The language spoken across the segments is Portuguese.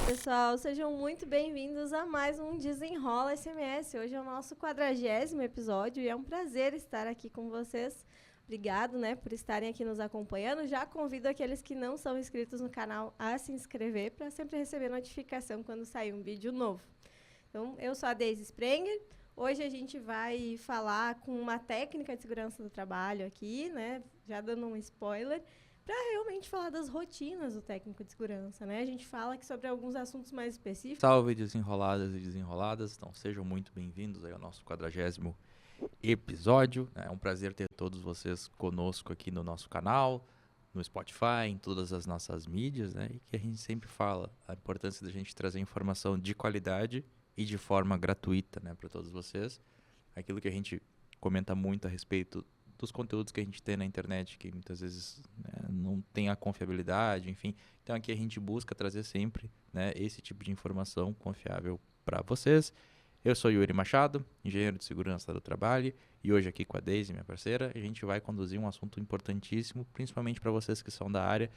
pessoal, sejam muito bem-vindos a mais um Desenrola SMS. Hoje é o nosso 40º episódio e é um prazer estar aqui com vocês. Obrigado, por estarem aqui nos acompanhando. Já convido aqueles que não são inscritos no canal a se inscrever para sempre receber notificação quando sair um vídeo novo. Então, eu sou a Deise Sprenger. Hoje a gente vai falar com uma técnica de segurança do trabalho aqui, já dando um spoiler, para realmente falar das rotinas do técnico de segurança, A gente fala aqui sobre alguns assuntos mais específicos. Salve, desenroladas e desenroladas. Então, sejam muito bem-vindos aí ao nosso 40º episódio. É um prazer ter todos vocês conosco aqui no nosso canal, no Spotify, em todas as nossas mídias, E que a gente sempre fala a importância da gente trazer informação de qualidade e de forma gratuita, para todos vocês. Aquilo que a gente comenta muito a respeito dos conteúdos que a gente tem na internet, que muitas vezes não tem a confiabilidade, enfim. Então aqui a gente busca trazer sempre esse tipo de informação confiável para vocês. Eu sou Yuri Machado, engenheiro de segurança do trabalho, e hoje aqui com a Deise, minha parceira, a gente vai conduzir um assunto importantíssimo, principalmente para vocês que são da área,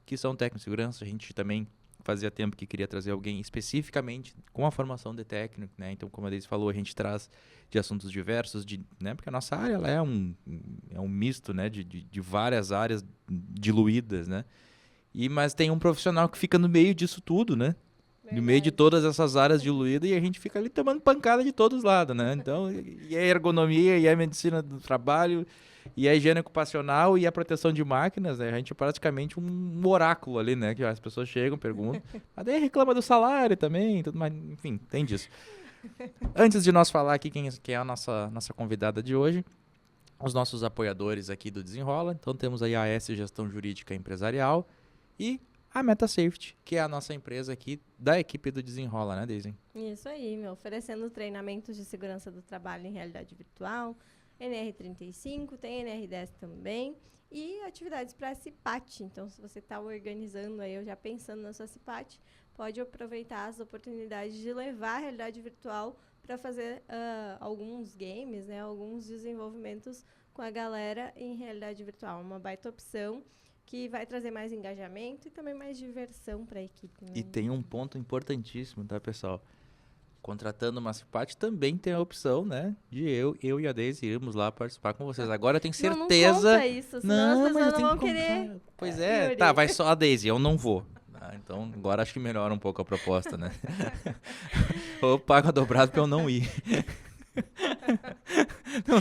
que são técnicos de segurança. A gente também fazia tempo que queria trazer alguém especificamente com a formação de técnico, Então, como a Deise falou, a gente traz de assuntos diversos, porque a nossa área ela é um misto, de várias áreas diluídas, Mas tem um profissional que fica no meio disso tudo, No meio de todas essas áreas diluídas, e a gente fica ali tomando pancada de todos os lados, Então, e a ergonomia, e a medicina do trabalho, e a higiene ocupacional, e a proteção de máquinas, A gente é praticamente um oráculo ali, Que as pessoas chegam, perguntam, mas daí reclama do salário também, tudo mais, enfim, tem disso. Antes de nós falar aqui quem é a nossa convidada de hoje, os nossos apoiadores aqui do Desenrola. Então temos aí a AS Gestão Jurídica Empresarial e a MetaSafety, que é a nossa empresa aqui da equipe do Desenrola, Deise? Isso aí, oferecendo treinamentos de segurança do trabalho em realidade virtual, NR35, tem NR10 também, e atividades para CIPAT. Então, se você está organizando aí, ou já pensando na sua CIPAT, pode aproveitar as oportunidades de levar a realidade virtual para fazer alguns games, alguns desenvolvimentos com a galera em realidade virtual. Uma baita opção que vai trazer mais engajamento e também mais diversão para a equipe. E tem um ponto importantíssimo, pessoal? Contratando uma CIPAT também tem a opção, de eu e a Deise irmos lá participar com vocês. Agora eu tenho certeza... Não conta isso, senão as pessoas não vão querer. Pois é, tá, vai só a Deise, eu não vou. Então agora acho que melhora um pouco a proposta, Ou paga dobrado pra eu não ir.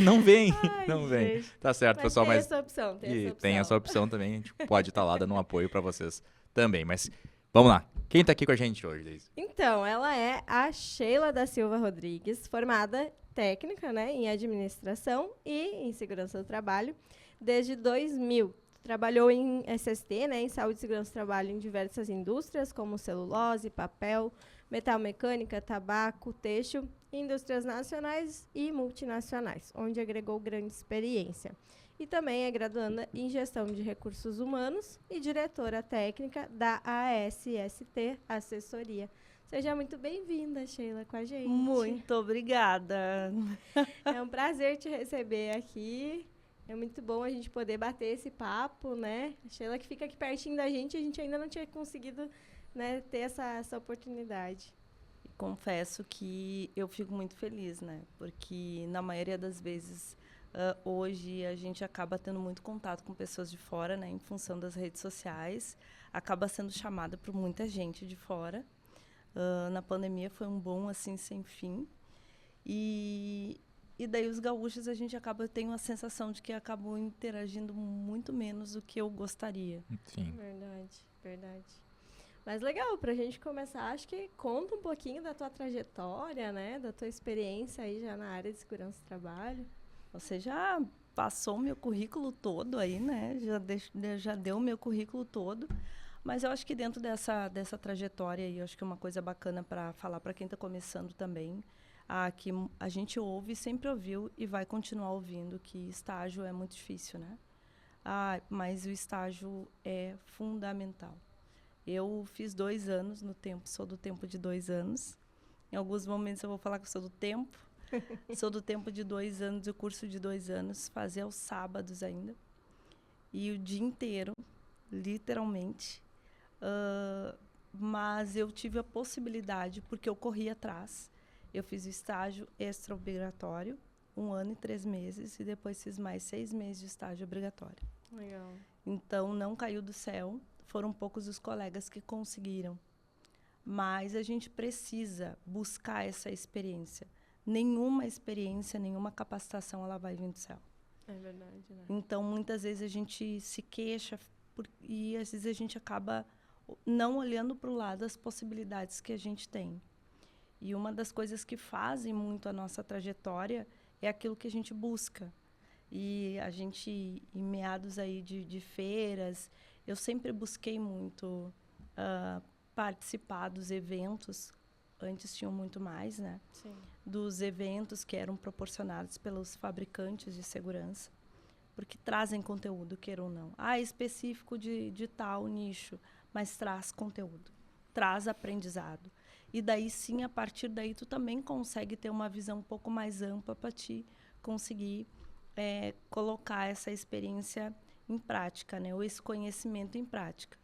Não vem, não vem. Gente. Tá certo, pessoal, tem mas essa opção, tem essa opção também, a gente pode estar lá dando um apoio pra vocês também, mas vamos lá. Quem tá aqui com a gente hoje, Deise? Então, ela é a Sheila da Silva Rodrigues, formada técnica, em administração e em segurança do trabalho desde 2000. Trabalhou em SST, em saúde e segurança do trabalho em diversas indústrias, como celulose, papel, metal mecânica, tabaco, têxtil, indústrias nacionais e multinacionais, onde agregou grande experiência. E também é graduanda em gestão de recursos humanos e diretora técnica da ASST Assessoria. Seja muito bem-vinda, Sheila, com a gente. Muito obrigada. É um prazer te receber aqui. É muito bom a gente poder bater esse papo, A Sheila que fica aqui pertinho da gente, a gente ainda não tinha conseguido, ter essa oportunidade. Confesso que eu fico muito feliz, Porque na maioria das vezes hoje a gente acaba tendo muito contato com pessoas de fora, em função das redes sociais, acaba sendo chamada por muita gente de fora. Na pandemia foi um boom assim sem fim. E daí os gaúchos a gente tem a sensação de que acabou interagindo muito menos do que eu gostaria. Sim. Verdade. Mas legal, pra gente começar, acho que conta um pouquinho da tua trajetória, da tua experiência aí já na área de segurança do trabalho. Você já passou o meu currículo todo aí, Já deu o meu currículo todo. Mas eu acho que dentro dessa trajetória aí, eu acho que é uma coisa bacana para falar para quem está começando também, que a gente ouve, sempre ouviu e vai continuar ouvindo que estágio é muito difícil, mas o estágio é fundamental. Eu fiz 2 anos no tempo, sou do tempo de 2 anos. Em alguns momentos eu vou falar que eu sou do tempo. Sou do tempo de 2 anos, o curso de 2 anos, fazia aos sábados ainda. E o dia inteiro, literalmente, mas eu tive a possibilidade, porque eu corri atrás. Eu fiz o estágio extra-obrigatório, 1 ano e 3 meses, e depois fiz mais 6 meses de estágio obrigatório. Legal. Então, não caiu do céu. Foram poucos os colegas que conseguiram. Mas a gente precisa buscar essa experiência. Nenhuma experiência, nenhuma capacitação, ela vai vir do céu. É verdade, né? Então, muitas vezes a gente se queixa e às vezes a gente acaba não olhando para o lado das possibilidades que a gente tem. E uma das coisas que fazem muito a nossa trajetória é aquilo que a gente busca. E a gente, em meados aí de feiras, eu sempre busquei muito participar dos eventos. Antes tinham muito mais, né? Sim. Dos eventos que eram proporcionados pelos fabricantes de segurança, porque trazem conteúdo, queira ou não. É específico de tal nicho, mas traz conteúdo, traz aprendizado. E daí sim, a partir daí, tu também consegue ter uma visão um pouco mais ampla para te conseguir colocar essa experiência em prática, né? Ou esse conhecimento em prática.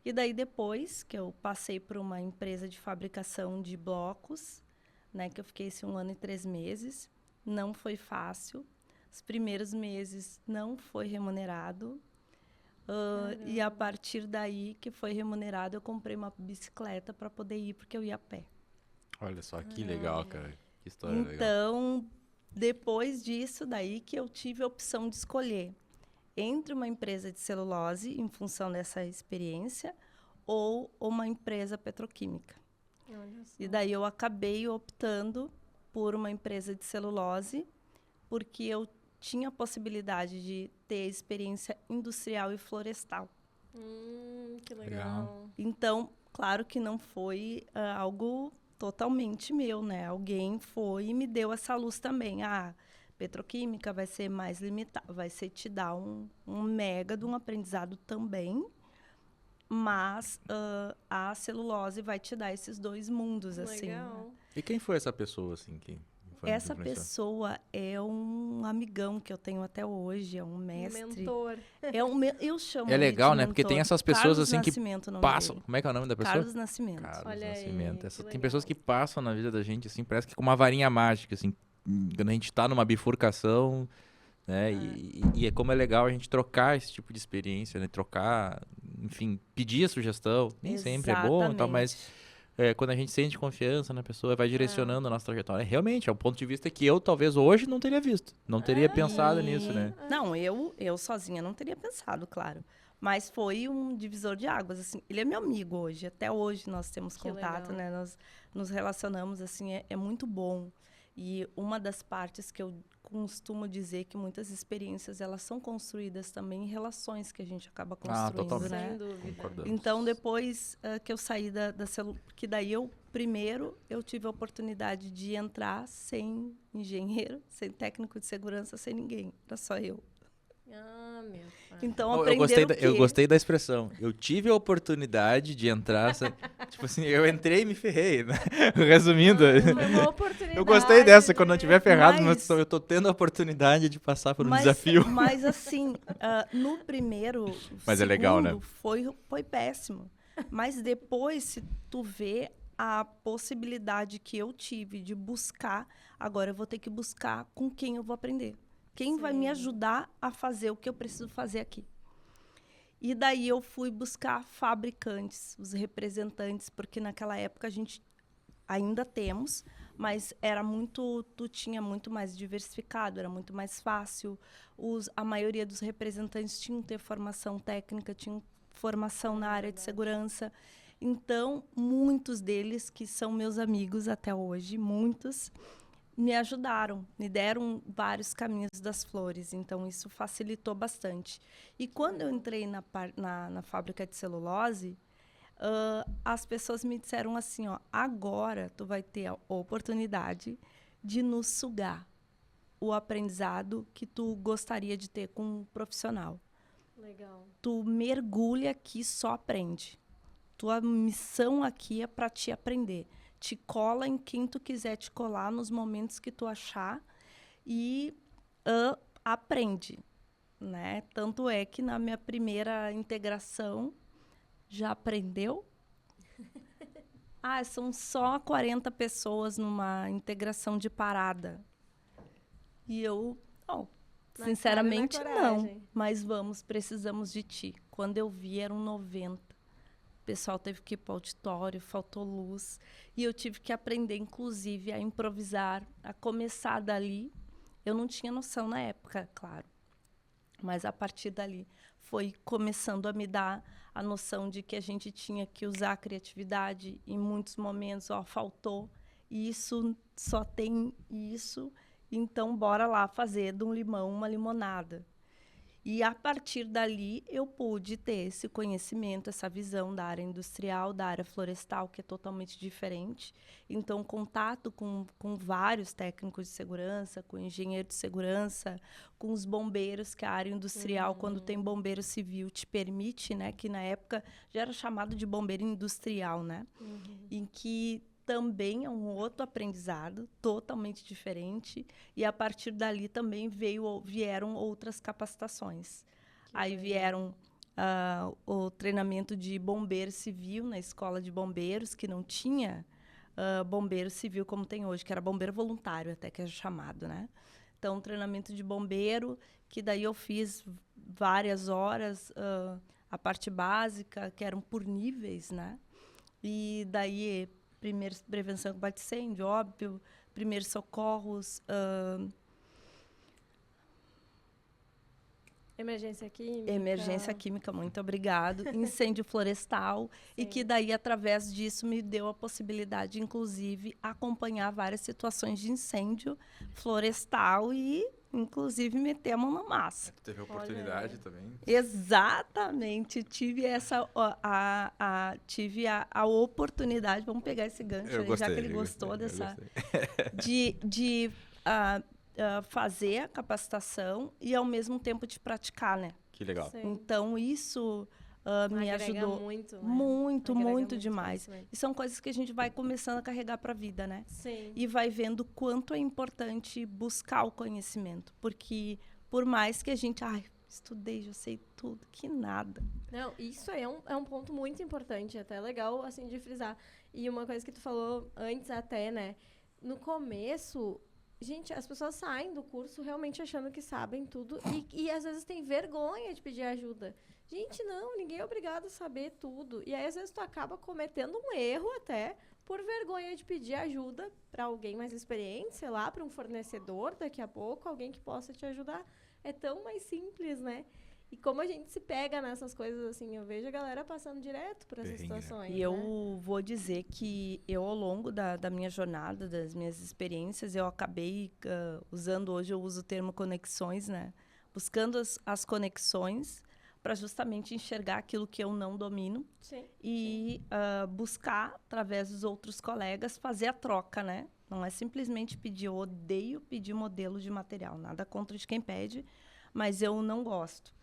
E daí, depois que eu passei por uma empresa de fabricação de blocos, né, que eu fiquei 1 ano e 3 meses, não foi fácil. Os primeiros meses não foi remunerado. E a partir daí que foi remunerado, eu comprei uma bicicleta para poder ir, porque eu ia a pé. Olha só, que legal, cara. Que história legal. Então, depois disso, daí que eu tive a opção de escolher entre uma empresa de celulose, em função dessa experiência, ou uma empresa petroquímica. Olha só. E daí eu acabei optando por uma empresa de celulose, porque eu tinha a possibilidade de ter experiência industrial e florestal. Que Legal. Então, claro que não foi algo totalmente meu, né? Alguém foi e me deu essa luz também. Petroquímica vai ser mais limitado, vai ser te dar um mega de um aprendizado também, mas a celulose vai te dar esses 2 mundos, assim. Legal. Né? E quem foi essa pessoa, assim, que foi Essa pessoa é um amigão que eu tenho até hoje, é um mestre. Mentor. Eu chamo É ele legal, de né? Porque tem mentor. essas pessoas, Carlos assim, que Nascimento, o nome passam... dele. Como é que é o nome da pessoa? Carlos Nascimento. Carlos Olha aí, Nascimento. que Tem legal. pessoas que passam na vida da gente, assim, parece que com uma varinha mágica, assim. Quando a gente tá numa bifurcação, né? E é como é legal a gente trocar esse tipo de experiência, né? Trocar, enfim, pedir a sugestão. Nem sempre é bom e tal, mas quando a gente sente confiança na pessoa, vai direcionando a nossa trajetória. Realmente, é um ponto de vista que eu, talvez, hoje não teria visto. Não teria pensado nisso, né? Não, eu sozinha não teria pensado, claro. Mas foi um divisor de águas, assim. Ele é meu amigo hoje. Até hoje nós temos Que contato, legal. né? Nós nos relacionamos, assim, é muito bom. E uma das partes que eu costumo dizer que muitas experiências, elas são construídas também em relações que a gente acaba construindo, totalmente. né? Sem dúvida. Concordamos. Então, depois que eu saí da célula, porque daí primeiro, eu tive a oportunidade de entrar sem engenheiro, sem técnico de segurança, sem ninguém. Era só eu. Meu pai. Então, Eu aprender o quê? gostei da expressão. Eu tive a oportunidade de entrar... Tipo assim, eu entrei e me ferrei, né? Resumindo... Foi uma oportunidade. Eu gostei dessa, quando eu tiver ferrado, Mas- eu tô tendo a oportunidade de passar por um desafio. Mas assim, no primeiro Mas é legal, né? foi péssimo. Mas depois, se tu vê a possibilidade que eu tive de buscar, agora eu vou ter que buscar com quem eu vou aprender. Quem vai me ajudar a fazer o que eu preciso fazer aqui. E daí eu fui buscar fabricantes, os representantes, porque naquela época a gente ainda temos, mas tu tinha muito mais diversificado, era muito mais fácil. A maioria dos representantes tinham que ter formação técnica, tinham formação na área de segurança. Então, muitos deles, que são meus amigos até hoje, muitos, me ajudaram, me deram vários caminhos das flores. Então, isso facilitou bastante. E quando eu entrei na fábrica de celulose, as pessoas me disseram assim, agora tu vai ter a oportunidade de nos sugar o aprendizado que tu gostaria de ter com um profissional. Legal. Tu mergulha aqui e só aprende. Tua missão aqui é para te aprender. Te cola em quem tu quiser te colar nos momentos que tu achar e aprende, né? Tanto é que na minha primeira integração já aprendeu, são só 40 pessoas numa integração de parada. E eu, sinceramente, não. Mas precisamos de ti. Quando eu vi, eram 90. O pessoal teve que ir para o auditório, faltou luz. E eu tive que aprender, inclusive, a improvisar, a começar dali. Eu não tinha noção na época, claro. Mas a partir dali foi começando a me dar a noção de que a gente tinha que usar a criatividade. Em muitos momentos, faltou isso, só tem isso. Então, bora lá fazer de um limão uma limonada. E, a partir dali, eu pude ter esse conhecimento, essa visão da área industrial, da área florestal, que é totalmente diferente. Então, contato com vários técnicos de segurança, com engenheiro de segurança, com os bombeiros, que a área industrial, quando tem bombeiro civil, te permite, né? Que, na época, já era chamado de bombeiro industrial, né? Em que também é um outro aprendizado, totalmente diferente. E, a partir dali, também vieram outras capacitações. Aí vieram o treinamento de bombeiro civil na escola de bombeiros, que não tinha bombeiro civil como tem hoje, que era bombeiro voluntário, até que é chamado, né? Então, treinamento de bombeiro, que daí eu fiz várias horas, a parte básica, que eram por níveis, né? E daí... primeiro, prevenção e combate a incêndio, óbvio, primeiros socorros, emergência química. Emergência química, muito obrigado. Incêndio florestal. E que daí, através disso, me deu a possibilidade, inclusive, acompanhar várias situações de incêndio florestal e, inclusive, meter a mão na massa. Teve a oportunidade também. Exatamente. Tive tive a oportunidade, vamos pegar esse gancho aí, já que ele gostou dessa... de fazer a capacitação e, ao mesmo tempo, de praticar, né? Que legal. Sim. Então, isso me ajudou muito, né? muito demais. E são coisas que a gente vai começando a carregar para a vida, né? Sim. E vai vendo quanto é importante buscar o conhecimento. Porque, por mais que a gente... estudei, já sei tudo, que nada. Não, isso aí é um ponto muito importante, até legal, assim, de frisar. E uma coisa que tu falou antes até, né? No começo... Gente, as pessoas saem do curso realmente achando que sabem tudo e às vezes tem vergonha de pedir ajuda. Gente, não, ninguém é obrigado a saber tudo. E aí, às vezes, tu acaba cometendo um erro até por vergonha de pedir ajuda para alguém mais experiente, sei lá, para um fornecedor daqui a pouco, alguém que possa te ajudar. É tão mais simples, né? E como a gente se pega nessas coisas, assim, eu vejo a galera passando direto por essas situações. E eu vou dizer que eu, ao longo da minha jornada, das minhas experiências, eu acabei usando, hoje eu uso o termo conexões, né? Buscando as conexões para justamente enxergar aquilo que eu não domino. Sim. E buscar, através dos outros colegas, fazer a troca, né? Não é simplesmente pedir, eu odeio pedir modelo de material, nada contra de quem pede, mas eu não gosto.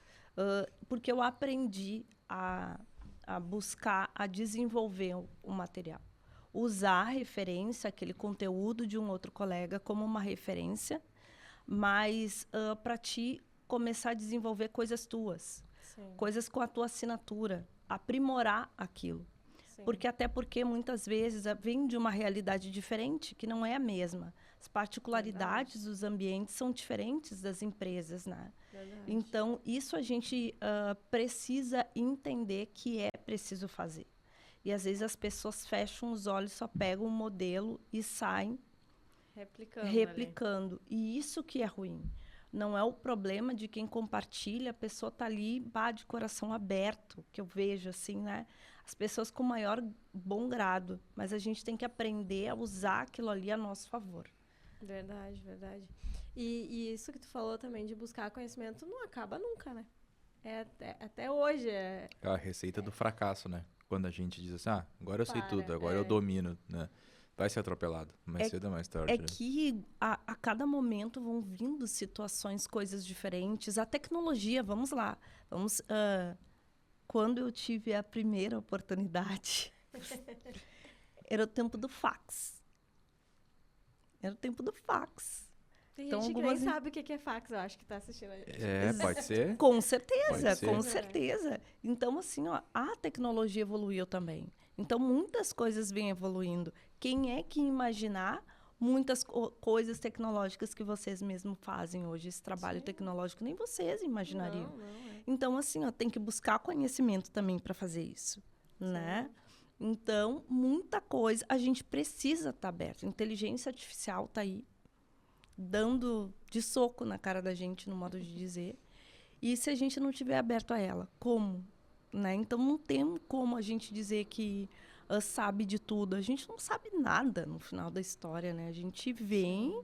Porque eu aprendi a buscar, a desenvolver o material. Usar a referência, aquele conteúdo de um outro colega como uma referência, mas para ti começar a desenvolver coisas tuas. Sim. Coisas com a tua assinatura, aprimorar aquilo. Sim. Até porque muitas vezes vem de uma realidade diferente, que não é a mesma. As particularidades dos ambientes são diferentes das empresas, né? Verdade. Então, isso a gente precisa entender que é preciso fazer. E, às vezes, as pessoas fecham os olhos, só pegam um modelo e saem replicando. E isso que é ruim. Não é o problema de quem compartilha, a pessoa está ali, de coração aberto, que eu vejo assim, né? As pessoas com maior bom grado, mas a gente tem que aprender a usar aquilo ali a nosso favor. Verdade, verdade. E isso que tu falou também de buscar conhecimento não acaba nunca, né? Até hoje. É a receita do fracasso, né? Quando a gente diz assim, agora eu sei tudo, agora eu é. domino, né? Vai ser atropelado, mais cedo ou mais tarde. É né? que a cada momento vão vindo situações, coisas diferentes. A tecnologia, vamos lá. Quando eu tive a primeira oportunidade, era o tempo do fax. Tem Então, gente que nem sabe o que é fax, eu acho que está assistindo a gente. Pode ser. Com certeza, Pode ser. com certeza. Então, assim, a tecnologia evoluiu também. Então, muitas coisas vêm evoluindo. Quem é que imaginar muitas coisas tecnológicas que vocês mesmos fazem hoje? Esse trabalho tecnológico, nem vocês imaginariam. Então, assim, ó, tem que buscar conhecimento também para fazer isso, né? Então, muita coisa, a gente precisa estar aberto. Inteligência artificial está aí, dando de soco na cara da gente, no modo de dizer. E se a gente não estiver aberto a ela, como? Né? Então, não tem como a gente dizer que sabe de tudo. A gente não sabe nada no final da história, né? A gente vem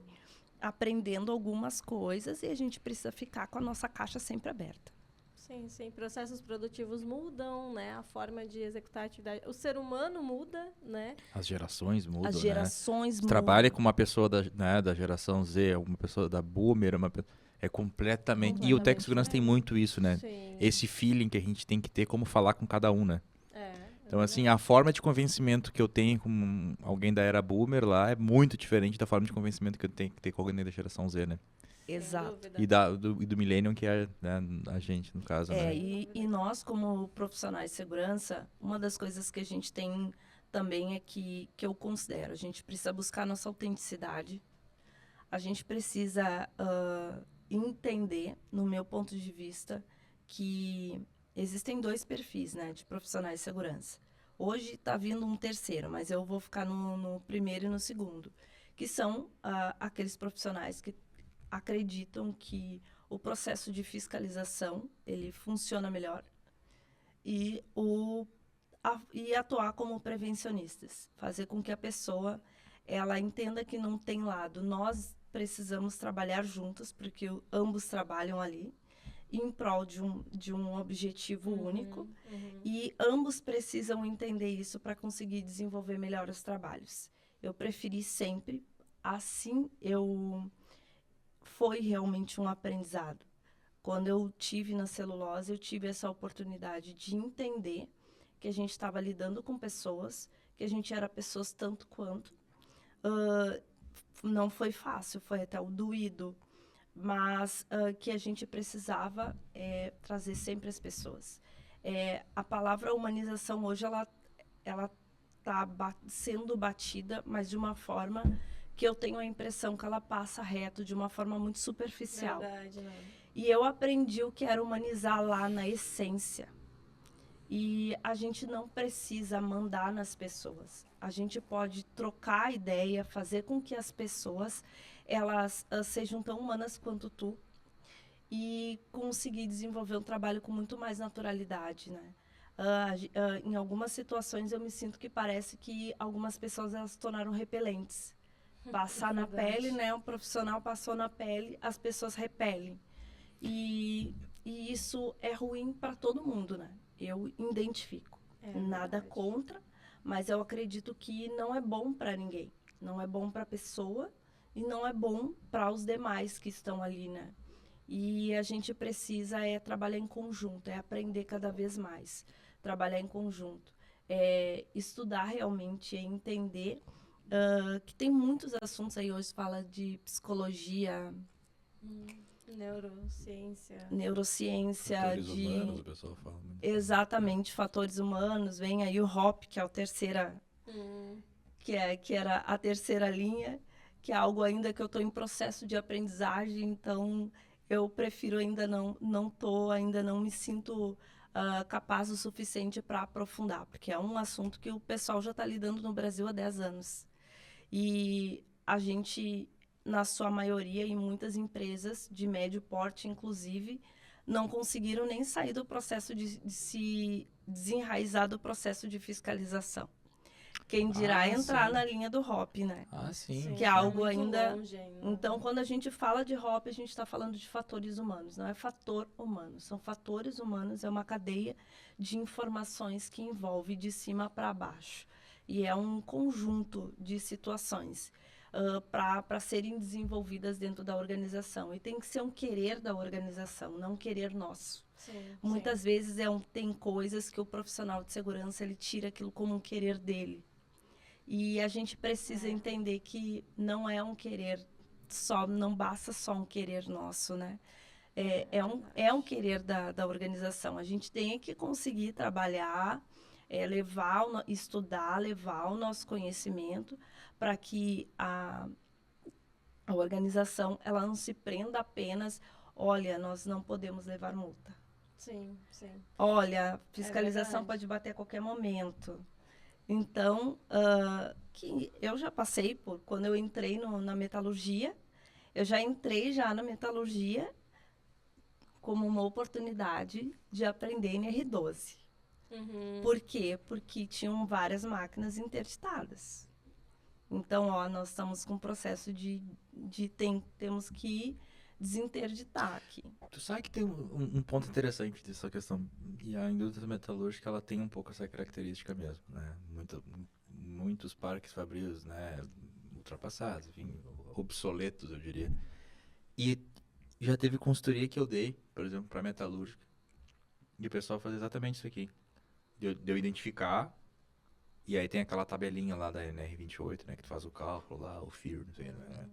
aprendendo algumas coisas e a gente precisa ficar com a nossa caixa sempre aberta. Sim, sim. Processos produtivos mudam, né? A forma de executar a atividade. O ser humano muda, né? As gerações mudam, As gerações né? mudam. Trabalha com uma pessoa da geração Z, uma pessoa da Boomer, é completamente... E o Tech Segurança tem muito isso, né? Sim. Esse feeling que a gente tem que ter como falar com cada um, né? Então, verdade. assim, a forma de convencimento que eu tenho com alguém da era Boomer lá é muito diferente da forma de convencimento que eu tenho que ter com alguém da geração Z, né? Exato. E do Millennium, que é, né, a gente, no caso, né? E nós, como profissionais de segurança, uma das coisas que a gente tem também é que eu considero, a gente precisa buscar nossa autenticidade, a gente precisa entender, no meu ponto de vista, que existem 2 perfis, né, de profissionais de segurança. Hoje está vindo um terceiro, mas eu vou ficar no primeiro e no segundo, que são aqueles profissionais que acreditam que o processo de fiscalização ele funciona melhor e atuar como prevencionistas, fazer com que a pessoa ela entenda que não tem lado. Nós precisamos trabalhar juntos, porque ambos trabalham ali em prol de um objetivo único e ambos precisam entender isso para conseguir desenvolver melhor os trabalhos. Eu preferi sempre, assim foi realmente um aprendizado. Quando eu tive na celulose, eu tive essa oportunidade de entender que a gente estava lidando com pessoas, que a gente era pessoas tanto quanto. Não foi fácil, foi até doído, mas que a gente precisava trazer sempre as pessoas. A palavra humanização hoje, ela está sendo batida, mas de uma forma que eu tenho a impressão que ela passa reto, de uma forma muito superficial. Verdade, né? E eu aprendi o que era humanizar lá na essência. E a gente não precisa mandar nas pessoas. A gente pode trocar ideia, fazer com que as pessoas elas sejam tão humanas quanto tu e conseguir desenvolver um trabalho com muito mais naturalidade, né? Em algumas situações eu me sinto que parece que algumas pessoas elas se tornaram repelentes. Passar na pele, né? O profissional passou na pele, as pessoas repelem. E isso é ruim para todo mundo, né? Eu identifico. Nada contra, mas eu acredito que não é bom para ninguém. Não é bom para a pessoa e não é bom para os demais que estão ali, né? E a gente precisa trabalhar em conjunto, aprender cada vez mais. Trabalhar em conjunto. Estudar realmente, entender que tem muitos assuntos aí. Hoje fala de psicologia... Neurociência, fatores humanos, o pessoal fala muito. Exatamente, fatores humanos. Vem aí o HOP, que é a terceira, que era a terceira linha, que é algo ainda que eu estou em processo de aprendizagem, então eu prefiro ainda ainda não me sinto capaz o suficiente para aprofundar, porque é um assunto que o pessoal já está lidando no Brasil há 10 anos. E a gente, na sua maioria, em muitas empresas de médio porte, inclusive, não conseguiram nem sair do processo de se desenraizar do processo de fiscalização. Quem dirá entrar na linha do HOP, né? Sim. Que é algo ainda... Longe ainda. Então, quando a gente fala de HOP, a gente está falando de fatores humanos. Não é fator humano, são fatores humanos, é uma cadeia de informações que envolve de cima para baixo. E é um conjunto de situações para serem desenvolvidas dentro da organização. E tem que ser um querer da organização, não um querer nosso. Muitas vezes tem coisas que o profissional de segurança ele tira aquilo como um querer dele. E a gente precisa entender que não é um querer só, não basta só um querer nosso, né? É um querer da organização. A gente tem que conseguir trabalhar É estudar, levar o nosso conhecimento para que a organização ela não se prenda apenas, olha, nós não podemos levar multa. Sim, sim. Olha, fiscalização verdade. pode bater a qualquer momento. Então, que eu já passei por, quando eu entrei na metalurgia, eu já entrei já na metalurgia como uma oportunidade de aprender NR12. Uhum. Por quê? Porque tinham várias máquinas interditadas. Então, nós estamos com um processo temos que desinterditar aqui. Tu sabe que tem um ponto interessante dessa questão, e a indústria metalúrgica ela tem um pouco essa característica mesmo, né? Muitos parques fabrios, né, ultrapassados, enfim, obsoletos, eu diria. E já teve consultoria que eu dei, por exemplo, para metalúrgica, e o pessoal faz exatamente isso aqui, de eu identificar, e aí tem aquela tabelinha lá da NR28, né, que tu faz o cálculo lá, o FIR, não sei, né?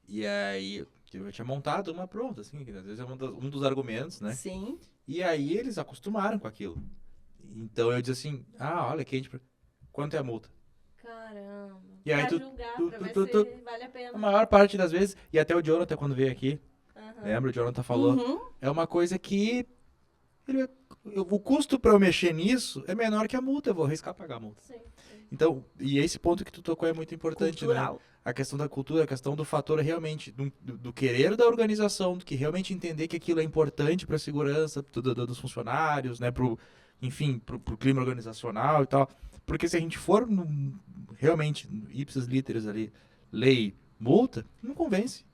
E aí, eu tinha montado uma pronta, assim, que às vezes é um dos argumentos, né? Sim. E aí eles acostumaram com aquilo. Então eu disse assim, olha aqui, quanto é a multa? Caramba. E aí Pra julgar, pra ver se vale a A pena. maior parte das vezes, e até o Jonathan quando veio aqui, Aham. lembra? O Jonathan falou, Uhum. é uma coisa que o custo para eu mexer nisso é menor que a multa, eu vou arriscar pagar a multa. Sim, sim. Então, e esse ponto que tu tocou é muito importante, Cultural. né? A questão da cultura, a questão do fator realmente, do querer da organização, do que realmente entender que aquilo é importante para a segurança dos funcionários, né? Enfim, pro clima organizacional e tal. Porque se a gente for realmente, ipsis literis ali, lei, multa, não convence.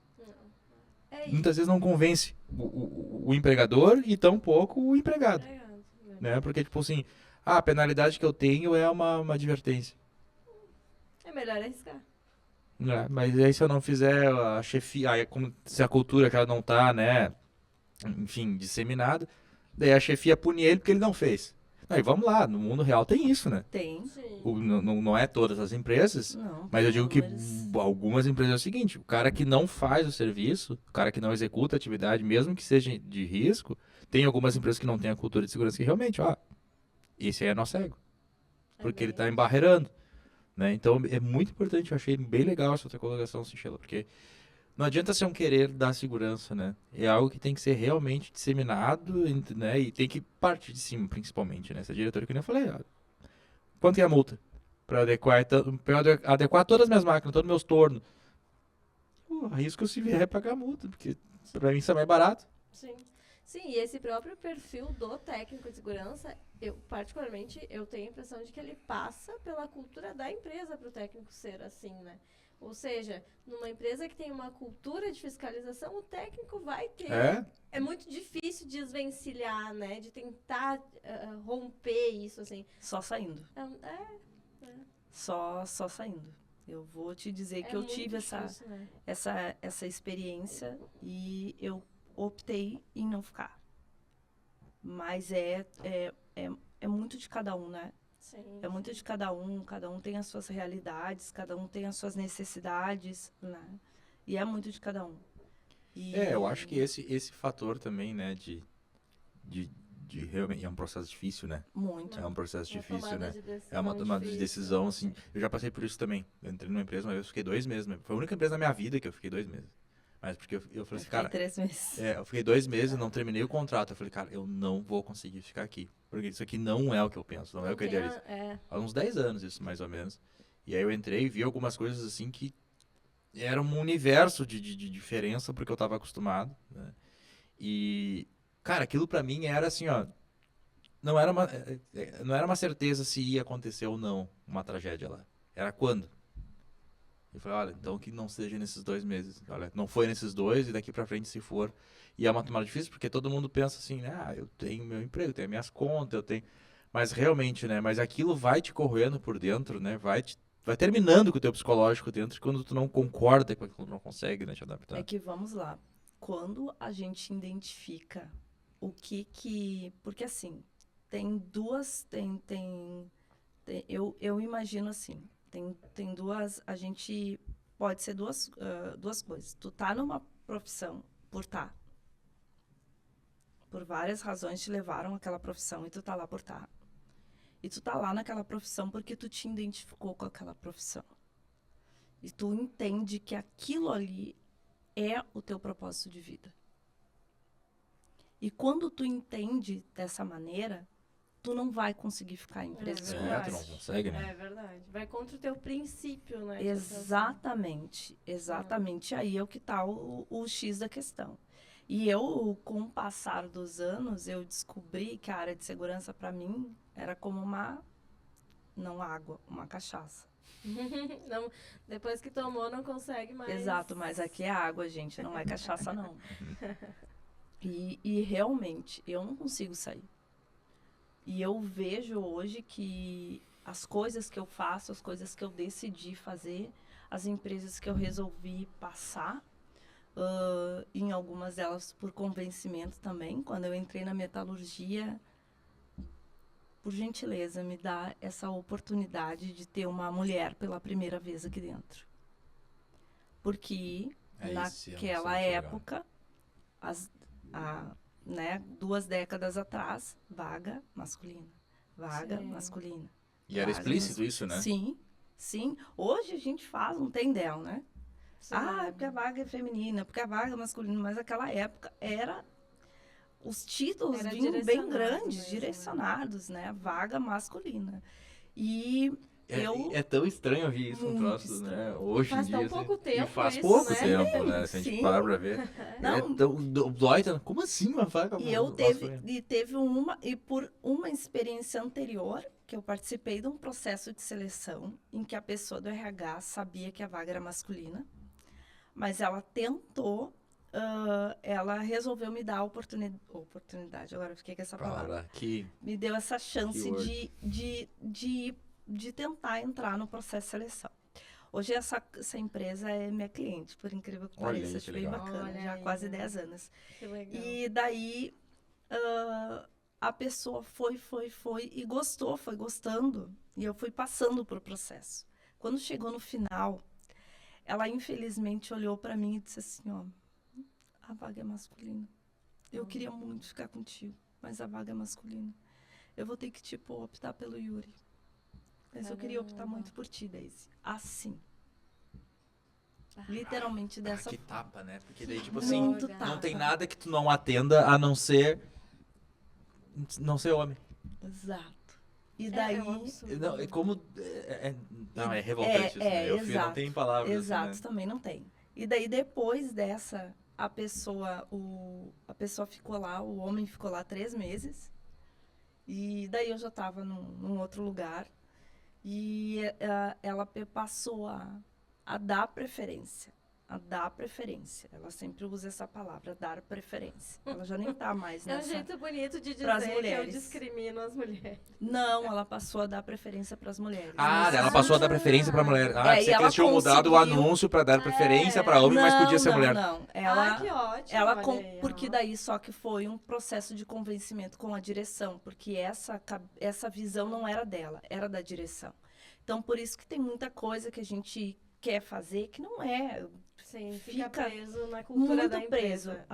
É isso. Muitas vezes não convence o empregador e tampouco o empregado. Né? Porque, tipo assim, a penalidade que eu tenho é uma advertência. É melhor arriscar. Né? Mas aí se eu não fizer a chefia, como se a cultura que ela não tá, né, enfim, disseminada, daí a chefia pune ele porque ele não fez. Aí vamos lá, no mundo real tem isso, né? Tem. Sim. Não é todas as empresas, Não, mas eu digo que números. algumas empresas é o seguinte, o cara que não faz o serviço, o cara que não executa a atividade, mesmo que seja de risco, tem algumas empresas que não têm a cultura de segurança que realmente, esse aí é nosso ego. Porque ele está embarreirando. Né? Então é muito importante, eu achei bem legal essa tua colocação, Sinchela, porque não adianta ser um querer dar segurança, né? É algo que tem que ser realmente disseminado, né? E tem que partir de cima, principalmente, né? Essa diretora que nem eu falei, quanto é a multa? Para adequar todas as minhas máquinas, todos os meus tornos. Arrisco se vier pagar a multa, porque para mim isso é mais barato. Sim. Sim, e esse próprio perfil do técnico de segurança, particularmente, eu tenho a impressão de que ele passa pela cultura da empresa para o técnico ser assim, né? Ou seja, numa empresa que tem uma cultura de fiscalização, o técnico vai ter. É muito difícil desvencilhar, né? De tentar romper isso, assim. Só saindo. Só saindo. Eu vou te dizer que eu tive difícil, né? essa experiência e eu optei em não ficar. Mas é muito de cada um, né? Sim. É muito de cada um tem as suas realidades, cada um tem as suas necessidades, né? E é muito de cada um. Eu acho que esse fator também, né, de realmente, é um processo difícil, né? Muito. É um processo difícil, né? É uma tomada de decisão, assim. Eu já passei por isso também. Eu entrei numa empresa, mas eu fiquei 2 meses. Foi a única empresa na minha vida que eu fiquei 2 meses. Mas porque eu falei assim, cara... 3 meses. eu fiquei 2 meses, não terminei o contrato. Eu falei, cara, eu não vou conseguir ficar aqui. Porque isso aqui não é o que eu penso, não é o que eu idealizo. Há uns 10 anos isso, mais ou menos. E aí eu entrei e vi algumas coisas, assim, que era um universo de diferença porque eu tava acostumado, né? E, cara, aquilo pra mim era assim, não era uma certeza se ia acontecer ou não uma tragédia lá. Era quando. Eu falei, olha, então que não seja nesses 2 meses. Olha, não foi nesses 2 e daqui pra frente se for. E é uma tomada difícil porque todo mundo pensa assim, né? Eu tenho meu emprego, tenho minhas contas, eu tenho... Mas realmente, né? Mas aquilo vai te corroendo por dentro, né? Vai terminando com o teu psicológico dentro quando tu não concorda com aquilo, tu não consegue, né, te adaptar. É que, vamos lá, quando a gente identifica o que... Porque, assim, tem duas... eu imagino assim, tem duas... A gente pode ser duas coisas. Tu tá numa profissão por várias razões te levaram àquela profissão e tu tá lá por tá. E tu tá lá naquela profissão porque tu te identificou com aquela profissão. E tu entende que aquilo ali é o teu propósito de vida. E quando tu entende dessa maneira, tu não vai conseguir ficar em empresas É como verdade. Tu não essa. consegue, né? É verdade. Vai contra o teu princípio, né? Exatamente, exatamente. Aí é o que tá o X da questão. E eu, com o passar dos anos, eu descobri que a área de segurança, para mim, era como não água, uma cachaça. Não, depois que tomou, não consegue mais. Exato, mas aqui é água, gente, não é cachaça, não. E realmente, eu não consigo sair. E eu vejo hoje que as coisas que eu faço, as coisas que eu decidi fazer, as empresas que eu resolvi passar, em algumas delas por convencimento também, quando eu entrei na metalurgia, por gentileza, me dá essa oportunidade de ter uma mulher pela primeira vez aqui dentro. Porque Esse é um naquela assunto legal. época, né, 2 décadas atrás, vaga masculina. Vaga Sim. masculina. E era Vaga explícito isso, né? Sim, sim. Hoje a gente faz um tendel, né? Sim. Ah, porque a vaga é feminina, porque a vaga é masculina. Mas naquela época os títulos Era vinham bem direcionado grandes, mesmo, né? direcionados, né? Vaga masculina. E É tão estranho ouvir isso, um Muito troço, né? estranho. Hoje Faz em tão dia. pouco assim, tempo e faz isso, pouco né? tempo, né? Se a gente Sim. parar pra ver. Não. É tão. Dói, como assim uma vaga? E por uma experiência anterior, que eu participei de um processo de seleção em que a pessoa do RH sabia que a vaga era masculina, mas ela tentou, ela resolveu me dar a oportunidade, agora eu fiquei com essa palavra. Palavra que. Me deu essa chance Keyword. de tentar entrar no processo de seleção. Hoje essa empresa é minha cliente, por incrível que Olha pareça. aí, Acho que bem legal. bacana, Olha já há aí, quase né? 10 anos. Que legal. E daí a pessoa foi e gostou, foi gostando. E eu fui passando por processo. Quando chegou no final, ela infelizmente olhou para mim e disse assim, ó, a vaga é masculina. Eu queria muito ficar contigo, mas a vaga é masculina. Eu vou ter que, optar pelo Yuri. Mas eu queria optar Caramba. muito por ti, Daisy. Assim. Literalmente dessa Que forma. tapa, né? Porque daí, tipo assim, Muito não não tapa. tem nada que tu não atenda a não ser. Não ser homem. Exato. E daí... É um absurdo. Não, é como. Não, é revoltante isso, né? Eu exato. não tem palavras. Exato, Assim, né? também não tem. E daí, depois dessa, a pessoa ficou lá, o homem ficou lá 3 meses. E daí eu já estava num outro lugar. E ela passou a dar preferência. A dar preferência. Ela sempre usa essa palavra, dar preferência. Ela já nem está mais É um nessa... jeito bonito de pras dizer que eu mulheres. discrimino as mulheres. Não, ela passou a dar preferência para as mulheres. Ah, Mas ela passou a dar preferência pra mulher. Ah, É, pensei e que ela eles tinham mudado o conseguiu- anúncio pra dar preferência pra homem, mas podia ser mulher. Não, ela... Que ótimo. Ela olha aí, porque ó. daí só que foi um processo de convencimento com a direção, porque essa visão não era dela, era da direção. Então, por isso que tem muita coisa que a gente quer fazer que não é. Sim, fica fica preso na cultura da Muito preso. empresa.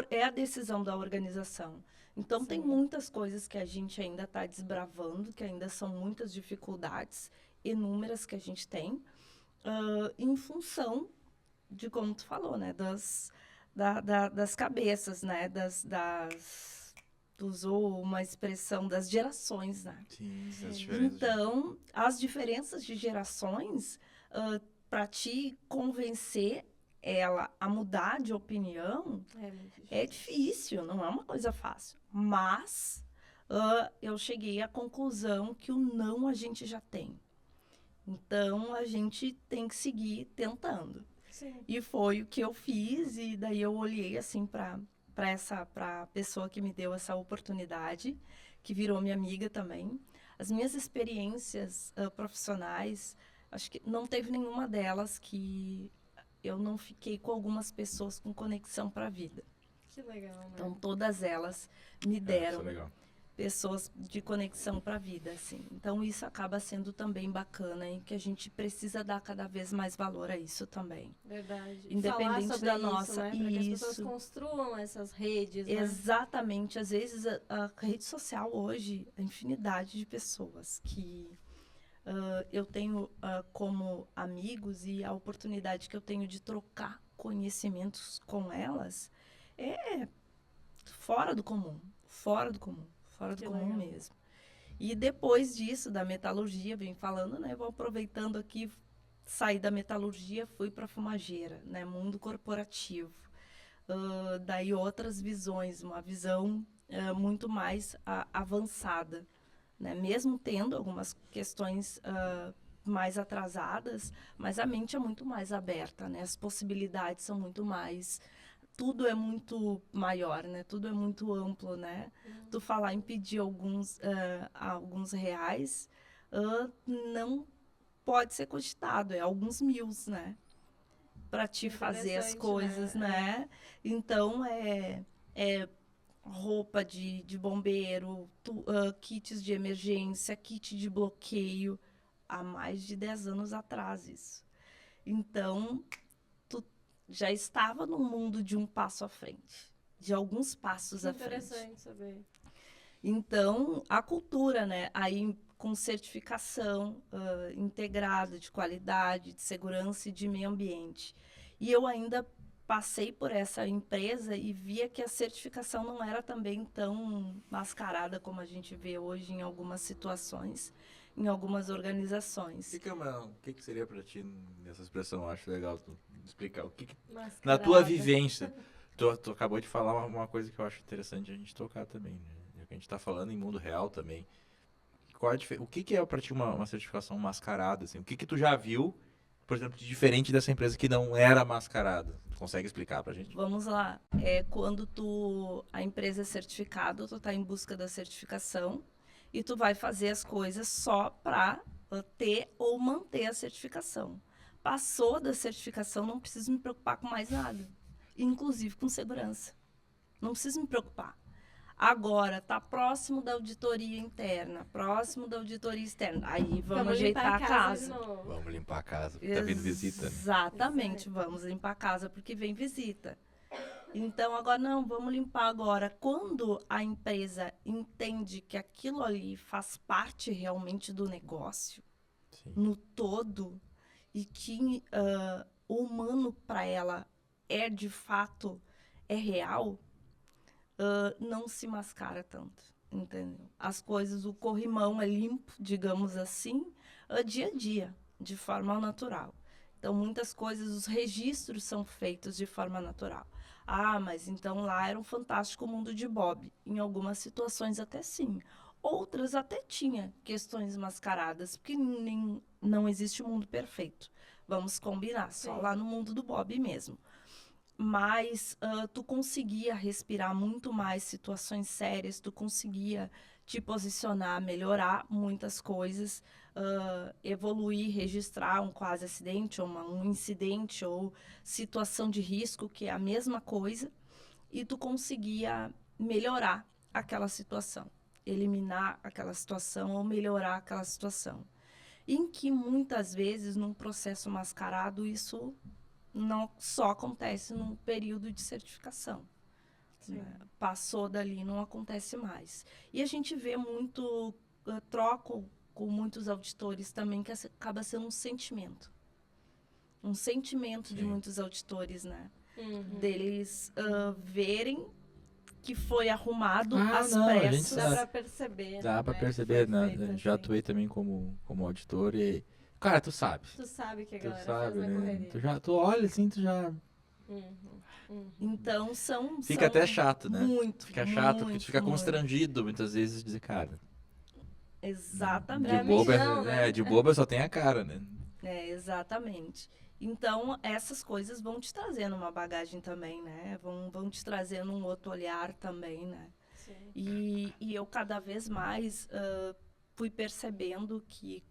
É a decisão da organização. Então, tem Sim. muitas coisas que a gente ainda está desbravando, que ainda são muitas dificuldades inúmeras que a gente tem, em função de, como tu falou, né, das cabeças, né, tu usou uma expressão das gerações, né? Sim, Sim. as diferenças. Então, as diferenças de gerações, para te convencer ela a mudar de opinião, É muito difícil. é difícil, não é uma coisa fácil. Mas eu cheguei à conclusão que o não a gente já tem. Então, a gente tem que seguir tentando. Sim. E foi o que eu fiz, e daí eu olhei assim para a pessoa que me deu essa oportunidade, que virou minha amiga também. As minhas experiências profissionais, acho que não teve nenhuma delas que eu não fiquei com algumas pessoas com conexão para a vida. Que legal, né? Então, todas elas me Isso é deram legal. pessoas de conexão para a vida, assim. Então, isso acaba sendo também bacana, e que a gente precisa dar cada vez mais valor a isso também. Verdade. Independente Falar sobre da isso, nossa... né? Para que as pessoas Isso. construam essas redes, né? Exatamente. Às vezes, a rede social hoje, a infinidade de pessoas que eu tenho como amigos, e a oportunidade que eu tenho de trocar conhecimentos com elas é fora do comum, fora do comum, fora do Que comum legal. mesmo. E depois disso, da metalurgia, vem falando, né? Vou aproveitando aqui, saí da metalurgia, fui para a fumageira, né? Mundo corporativo. Daí outras visões, uma visão muito mais avançada, né? Mesmo tendo algumas questões mais atrasadas, mas a mente é muito mais aberta, né? As possibilidades são muito mais... Tudo é muito maior, né? Tudo é muito amplo, né? Tu falar em pedir alguns reais, não pode ser cogitado, é alguns mil, né? Para te fazer as Interessante, coisas, né? Então, é roupa de bombeiro, kits de emergência, kit de bloqueio, há mais de 10 anos atrás isso. Então, tu já estava no mundo de um passo à frente, de alguns passos Que à frente. interessante saber. Então, a cultura, né? Aí com certificação integrada de qualidade, de segurança e de meio ambiente. E eu ainda passei por essa empresa e via que a certificação não era também tão mascarada como a gente vê hoje em algumas situações, em algumas organizações. O que seria para ti nessa expressão? Eu acho legal tu explicar. Na Mascarada. tua vivência, tu acabou de falar uma coisa que eu acho interessante a gente tocar também, né? Já que a gente está falando em mundo real também. O que é para ti uma certificação mascarada? Assim? O que tu já viu, por exemplo, de diferente dessa empresa que não era mascarada? Tu consegue explicar pra gente? Vamos lá. Quando a empresa é certificada, tu está em busca da certificação e tu vai fazer as coisas só para ter ou manter a certificação. Passou da certificação, não preciso me preocupar com mais nada, inclusive com segurança. Não preciso me preocupar. Agora, tá próximo da auditoria interna, próximo da auditoria externa. Aí vamos ajeitar a casa. Vamos limpar a casa, porque tá vindo visita. Né? Exatamente, vamos limpar a casa porque vem visita. Então, agora não, vamos limpar agora. Quando a empresa entende que aquilo ali faz parte realmente do negócio, Sim. no todo, e que o humano para ela de fato, é real, não se mascara tanto, entendeu? As coisas, o corrimão é limpo, digamos assim, dia a dia, de forma natural. Então, muitas coisas, os registros são feitos de forma natural. Ah, mas então lá era um fantástico mundo de Bob. Em algumas situações até sim. Outras até tinha questões mascaradas, porque não existe um mundo perfeito. Vamos combinar, só Sim. lá no mundo do Bob mesmo. Mas tu conseguia respirar muito mais situações sérias, tu conseguia te posicionar, melhorar muitas coisas, evoluir, registrar um quase acidente, ou um incidente, ou situação de risco, que é a mesma coisa, e tu conseguia melhorar aquela situação, eliminar aquela situação ou melhorar aquela situação. Em que muitas vezes, num processo mascarado, isso não só acontece num período de certificação. Né? Passou dali, não acontece mais. E a gente vê muito, troco com muitos auditores também, que acaba sendo um sentimento. Um sentimento de muitos auditores, né? Uhum. Deles verem que foi arrumado às não, a gente pressas. Dá pra perceber. Dá pra né, perceber, que foi né? feito Já assim. atuei também como auditor e... Cara, tu sabe. Tu sabe que a Tu galera sabe, faz na né? correria. Tu olha assim, tu já... Então, Fica até chato, né? Muito, Fica chato, porque tu muito, fica muito. constrangido muitas vezes de dizer, cara... Exatamente. Pra mim não, né? De boba só tem a cara, né? Exatamente. Então, essas coisas vão te trazendo uma bagagem também, né? Vão te trazendo um outro olhar também, né? Sim. E eu cada vez mais fui percebendo que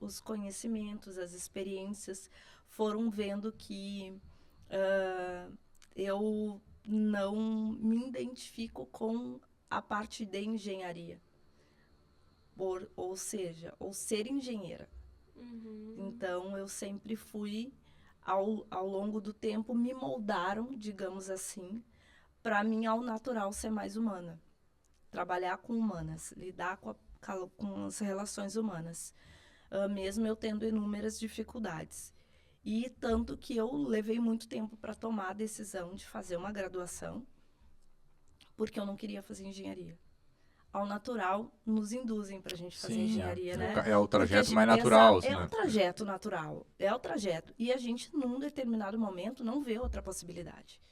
os conhecimentos, as experiências foram vendo que eu não me identifico com a parte de engenharia. ou ser engenheira. Então, eu sempre fui, ao longo do tempo, me moldaram, digamos assim, para mim, ao natural, ser mais humana. Trabalhar com humanas, lidar com as relações humanas. Mesmo eu tendo inúmeras dificuldades. E tanto que eu levei muito tempo para tomar a decisão de fazer uma graduação, porque eu não queria fazer engenharia. Ao natural, nos induzem para a gente fazer engenharia, né? É o trajeto mais natural. É um trajeto natural, é o trajeto. E a gente, num determinado momento, não vê outra possibilidade.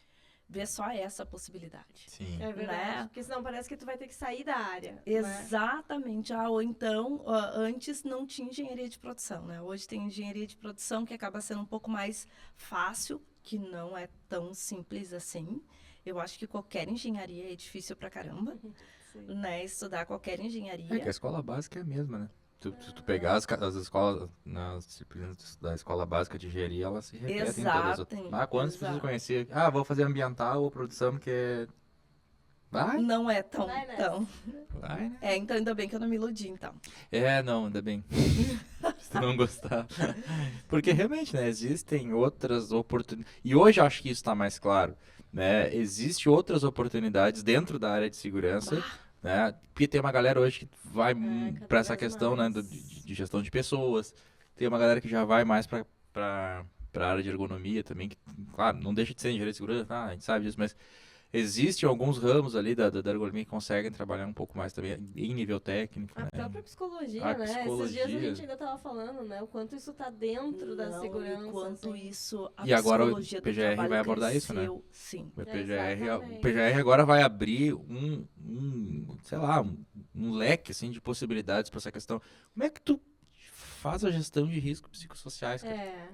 Vê só essa possibilidade. Sim. É verdade, né? porque senão parece que tu vai ter que sair da área. Exatamente. Ou então, antes não tinha engenharia de produção, né? Hoje tem engenharia de produção que acaba sendo um pouco mais fácil, que não é tão simples assim. Eu acho que qualquer engenharia é difícil pra caramba. Né, estudar qualquer engenharia. É que a escola básica é a mesma, né? Se tu pegar as escolas, nas disciplinas da escola básica de engenharia, elas se repetem todas. Quantas pessoas conheciam? Vou fazer ambiental ou produção, porque... Vai? Não é tão... Vai, né? Então ainda bem que eu não me iludi, então. Não, ainda bem. Se tu não gostar. Porque realmente, né, existem outras oportunidades. E hoje eu acho que isso está mais claro. Né? Existem outras oportunidades dentro da área de segurança, né? Porque tem uma galera hoje que vai para essa questão, né, de gestão de pessoas, tem uma galera que já vai mais para a área de ergonomia também, que, claro, não deixa de ser engenharia de segurança, a gente sabe disso, mas existem alguns ramos ali da ergonomia que conseguem trabalhar um pouco mais também em nível técnico. A própria psicologia, né? Esses dias a gente ainda estava falando, né? O quanto isso está dentro da segurança. O quanto isso, a e agora o psicologia do PGR trabalho vai abordar cresceu, isso, né? Sim. O PGR agora vai abrir um leque assim, de possibilidades para essa questão. Como é que tu faz a gestão de riscos psicossociais, cara?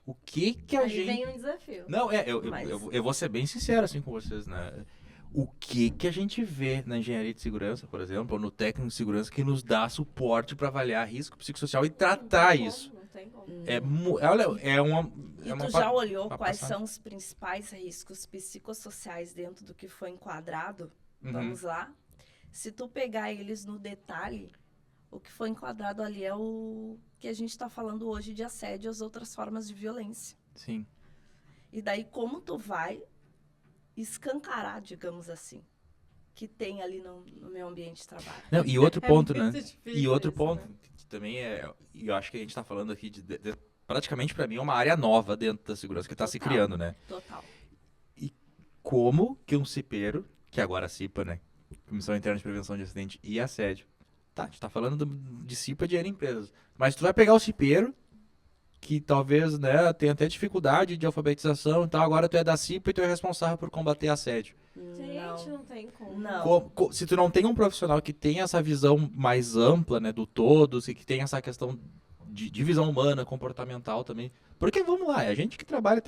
O que a Aí gente... vem um desafio. Não, eu vou ser bem sincero assim com vocês, né? O que a gente vê na engenharia de segurança, por exemplo, ou no técnico de segurança, que nos dá suporte para avaliar risco psicossocial e tratar isso? Não tem como. Tu já olhou quais são os principais riscos psicossociais dentro do que foi enquadrado? Vamos lá. Se tu pegar eles no detalhe, o que foi enquadrado ali é o que a gente está falando hoje de assédio e as outras formas de violência. Sim. E daí como tu vai escancarar, digamos assim, que tem ali no meu ambiente de trabalho. Não, e outro ponto, né? E outro ponto, né? Que também eu acho que a gente está falando aqui praticamente para mim é uma área nova dentro da segurança que está se criando, né? Total. E como que um cipeiro, que agora a CIPA, né? Comissão Interna de Prevenção de Acidente e Assédio, a gente tá falando de CIPA de N empresas, mas tu vai pegar o cipeiro, que talvez, né, tenha até dificuldade de alfabetização, então agora tu é da CIPA e tu é responsável por combater assédio. Gente, não tem como. Não. Se tu não tem um profissional que tem essa visão mais ampla, né, do todo, que tem essa questão de visão humana, comportamental também, porque vamos lá, é a gente que trabalha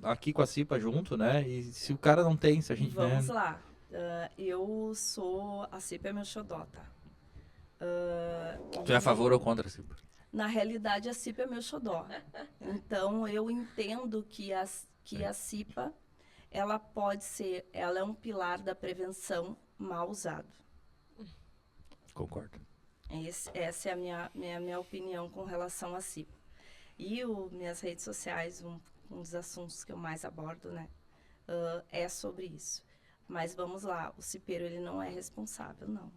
aqui com a CIPA junto, né, e se o cara não tem, se a gente... Vamos lá, a CIPA é meu xodó, tá? Tu é a favor ou contra a CIPA? Na realidade, a CIPA é meu xodó. Então, eu entendo que a CIPA, ela é um pilar da prevenção mal usado. Concordo. Essa é a minha opinião com relação à CIPA. E minhas redes sociais, um dos assuntos que eu mais abordo, né, é sobre isso. Mas vamos lá, o cipeiro, ele não é responsável, não.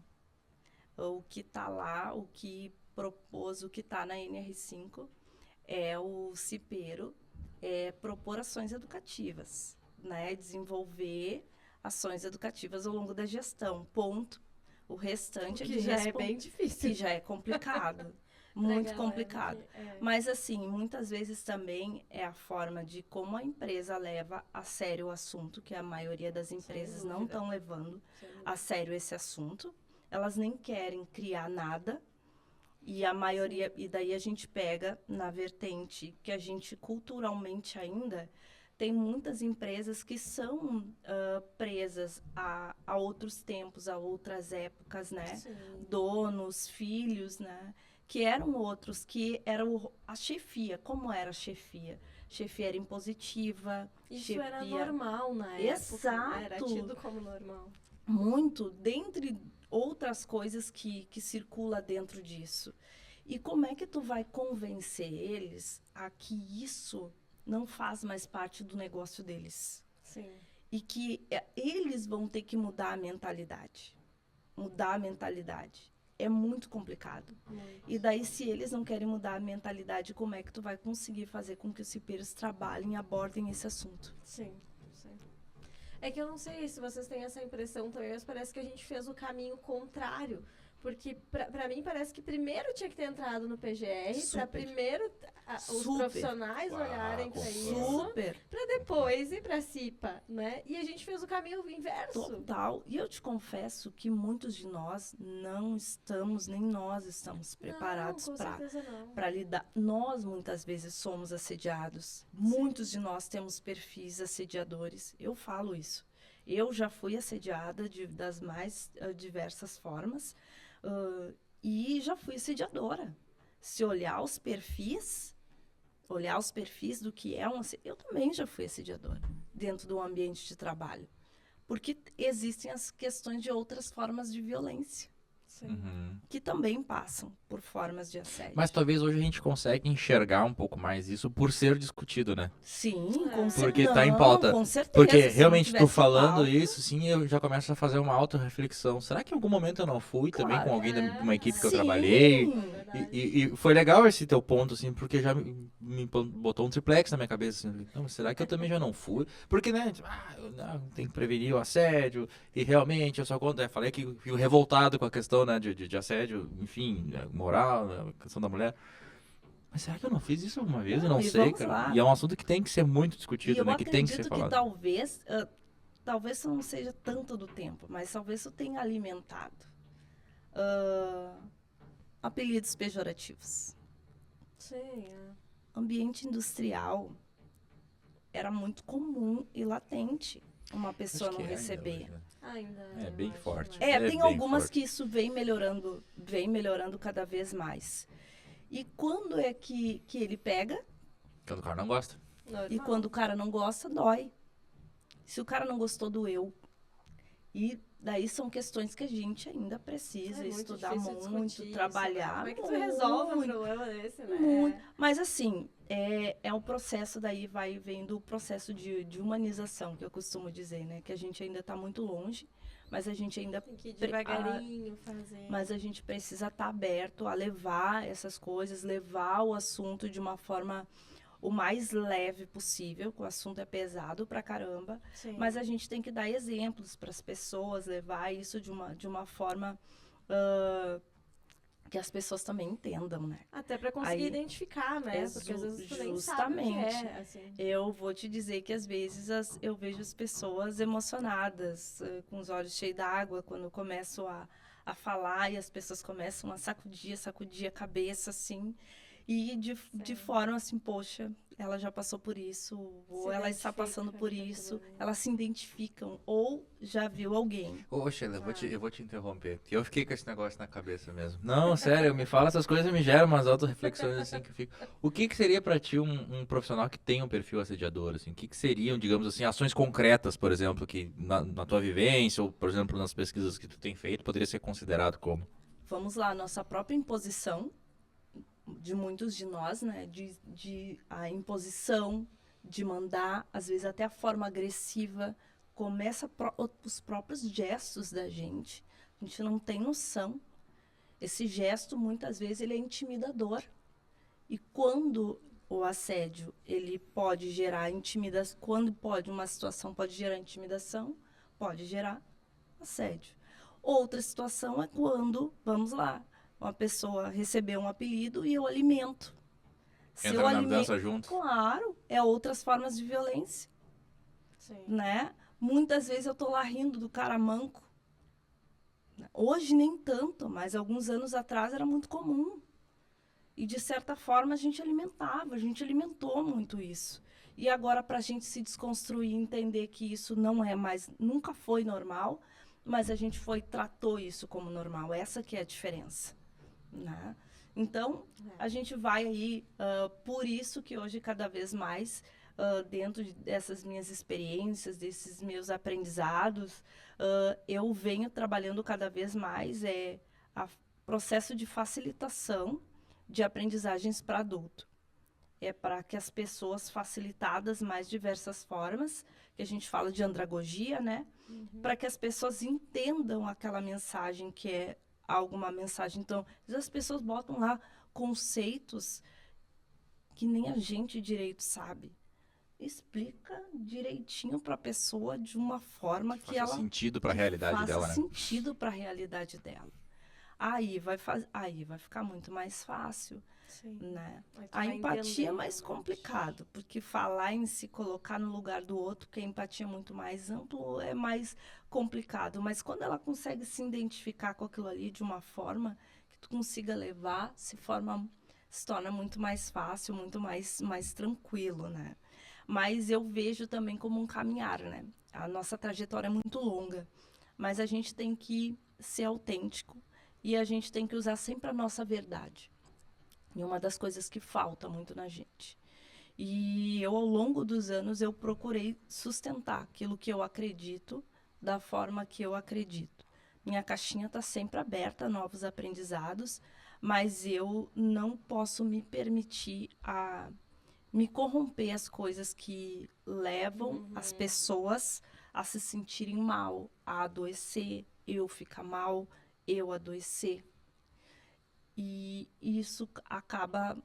O que está lá, o que propôs, o que está na NR5 é o cipeiro propor ações educativas, né? Desenvolver ações educativas ao longo da gestão, ponto. O restante que já é bem difícil. Que já é complicado, muito complicado. Mas assim, muitas vezes também é a forma de como a empresa leva a sério o assunto, que a maioria das empresas não estão levando a sério esse assunto. Elas nem querem criar nada, e a maioria, e daí a gente pega na vertente que a gente culturalmente ainda tem muitas empresas que são presas a outros tempos, a outras épocas, né? Sim. Donos, filhos, né? Que eram outros, que eram a chefia. Como era a chefia? Chefia era impositiva. Isso era normal na época. Exato. Era tido como normal. muito, dentre outras coisas que circula dentro disso. E como é que tu vai convencer eles a que isso não faz mais parte do negócio deles? Sim. E que eles vão ter que mudar a mentalidade. Mudar a mentalidade. É muito complicado. Muito. E daí, se eles não querem mudar a mentalidade, como é que tu vai conseguir fazer com que os cipeiros trabalhem e abordem esse assunto? Sim, sim. É que eu não sei se vocês têm essa impressão também, mas parece que a gente fez o caminho contrário. Porque, pra mim, parece que primeiro tinha que ter entrado no PGR, para Super. primeiro os Super. profissionais olharem para isso, Super. para depois ir para a CIPA, né? E a gente fez o caminho inverso. Total. E eu te confesso que muitos de nós não estamos, nem nós estamos preparados para lidar. Nós, muitas vezes, somos assediados. Muitos de nós temos perfis assediadores. Eu falo isso. Eu já fui assediada das mais diversas formas. E já fui assediadora. Se olhar os perfis do que é eu também já fui assediadora dentro do ambiente de trabalho. Porque existem as questões de outras formas de violência. Uhum. Que também passam por formas de assédio. Mas talvez hoje a gente consiga enxergar um pouco mais isso por ser discutido, né? Sim, com certeza. Porque tá em pauta. Com certeza. Porque se realmente não tu tivesse falando pauta, isso, sim, eu já começo a fazer uma auto-reflexão. Será que em algum momento eu não fui também com alguém de uma equipe que eu Sim. trabalhei? Verdade. E foi legal esse teu ponto, assim, porque já me botou um triplex na minha cabeça. Assim, não, será que eu também já não fui? Porque, né, eu não, tem que prevenir o assédio. E realmente, eu só falei que fico revoltado com a questão, né, de assédio, enfim, moral, a questão da mulher. Mas será que eu não fiz isso alguma vez? Eu não sei, vamos cara. lá. E é um assunto que tem que ser muito E discutido, eu né? Que tem que ser acredito que falado. talvez isso não seja tanto do tempo, mas talvez isso tenha alimentado apelidos pejorativos. Sim, Ambiente industrial era muito comum e latente uma pessoa Acho que não é receber. ainda hoje, né? ainda. É eu bem acho, forte. né? Tem bem algumas forte. que isso vem melhorando cada vez mais. E quando é que ele pega? Quando o cara não gosta. Normal. E quando o cara não gosta, dói. Se o cara não gostou, doeu. E daí são questões que a gente ainda precisa muito estudar difícil muito, discutir trabalhar. isso, né? Como é que tu resolve um muito, problema desse, né? muito. Mas assim, é um processo, daí vai vendo o processo de humanização, que eu costumo dizer, né? Que a gente ainda está muito longe, mas a gente ainda... Tem que ir devagarinho fazer. Mas a gente precisa estar aberto a levar essas coisas, levar o assunto de uma forma o mais leve possível, que o assunto é pesado pra caramba, Sim. mas a gente tem que dar exemplos para as pessoas, levar isso de uma forma que as pessoas também entendam, né? Até pra conseguir identificar, né? Porque às vezes tu nem sabe o que é, assim. Eu vou te dizer que às vezes eu vejo as pessoas emocionadas, com os olhos cheios d'água, quando eu começo a falar e as pessoas começam a sacudir a cabeça, assim, e de forma assim, poxa, ela já passou por isso, ou ela está passando por isso, elas se identificam, ou já viu alguém. Ô, Sheila, eu vou te interromper, porque eu fiquei com esse negócio na cabeça mesmo. Não, sério, me fala essas coisas e me geram umas auto-reflexões assim que eu fico. O que seria pra ti um profissional que tem um perfil assediador, assim? O que seriam, digamos assim, ações concretas, por exemplo, que na tua vivência, ou, por exemplo, nas pesquisas que tu tem feito, poderia ser considerado como? Vamos lá, nossa própria imposição, de muitos de nós, né, de a imposição, de mandar, às vezes até a forma agressiva, começa os próprios gestos da gente. A gente não tem noção. Esse gesto, muitas vezes, ele é intimidador. E quando o assédio, ele pode gerar intimidação, uma situação pode gerar intimidação, pode gerar assédio. Outra situação é quando, vamos lá, uma pessoa recebeu um apelido e eu alimento. Entra na dança junto? Claro, é outras formas de violência. Sim. Né? Muitas vezes eu tô lá rindo do cara manco. Hoje nem tanto, mas alguns anos atrás era muito comum. E de certa forma a gente alimentou muito isso. E agora para a gente se desconstruir e entender que isso não é mais, nunca foi normal, mas a gente tratou isso como normal. Essa que é a diferença. Né? Então, a gente vai aí, por isso que hoje cada vez mais dentro dessas minhas experiências, desses meus aprendizados, eu venho trabalhando cada vez mais o processo de facilitação de aprendizagens para adulto. É para que as pessoas facilitadas mais diversas formas, que a gente fala de andragogia, né? Para que as pessoas entendam aquela mensagem que é alguma mensagem. Então, às vezes as pessoas botam lá conceitos que nem a gente direito sabe. Explica direitinho para a pessoa de uma forma que ela Faça sentido para a realidade dela, né? faça sentido para a realidade dela. Aí vai ficar muito mais fácil. Sim. Né? Aí tu A vai empatia é entendendo, mais né? complicado, porque falar em se colocar no lugar do outro, que a empatia é muito mais amplo, é mais complicado. Mas quando ela consegue se identificar com aquilo ali de uma forma que tu consiga levar, se torna muito mais fácil, muito mais tranquilo, né? Mas eu vejo também como um caminhar, né? A nossa trajetória é muito longa, mas a gente tem que ser autêntico e a gente tem que usar sempre a nossa verdade. E uma das coisas que falta muito na gente. E eu, ao longo dos anos, eu procurei sustentar aquilo que eu acredito da forma que eu acredito. Minha caixinha está sempre aberta a novos aprendizados, mas eu não posso me permitir a me corromper as coisas que levam as pessoas a se sentirem mal, a adoecer, eu ficar mal, eu adoecer. E isso acaba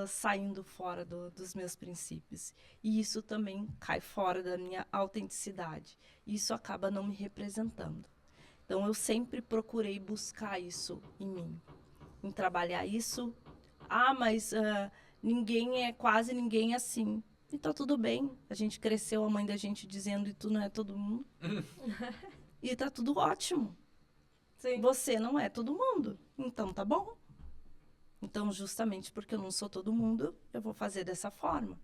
saindo fora dos meus princípios. E isso também cai fora da minha autenticidade. Isso acaba não me representando. Então, eu sempre procurei buscar isso em mim, em trabalhar isso. Mas quase ninguém é assim. E tá tudo bem. A gente cresceu, a mãe da gente dizendo, e tu não é todo mundo. E tá tudo ótimo. Sim. Você não é todo mundo. Então, tá bom. Então, justamente porque eu não sou todo mundo, eu vou fazer dessa forma.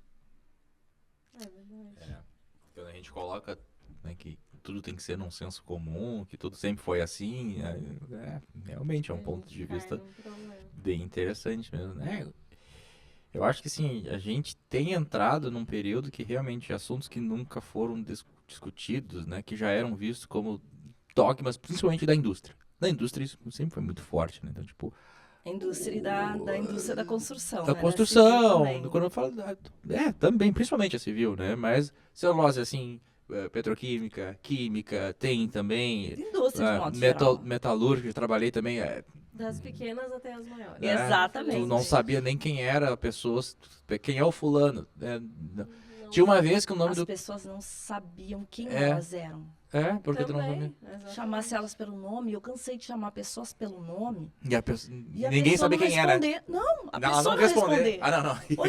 É verdade. É, quando a gente coloca, né, que tudo tem que ser num senso comum, que tudo sempre foi assim, realmente é um ponto de vista Cai num problema. bem interessante mesmo, né? Eu acho que sim, a gente tem entrado num período que realmente assuntos que nunca foram discutidos, né, que já eram vistos como dogmas, principalmente da indústria. Da indústria isso sempre foi muito forte, né? Então, tipo, A indústria da indústria da construção, da né? construção, Da civil também. quando eu falo também, principalmente a civil, né? Mas celulose, assim, petroquímica, química, tem também, Indústria de modo geral. metalúrgica, eu trabalhei também, Das pequenas até as maiores. né? Exatamente. Tu não sabia nem quem era a pessoa, quem é o fulano, né? Não- Tinha uma vez que o nome As do... pessoas não sabiam quem É. elas eram. Porque tu não sabia. Também, exatamente. Chamasse elas pelo nome, eu cansei de chamar pessoas pelo nome. E a pessoa, E a ninguém pessoa sabia não quem era. responder. Não, a Não, ela pessoa não não responder. responder. Ah, não. Ô,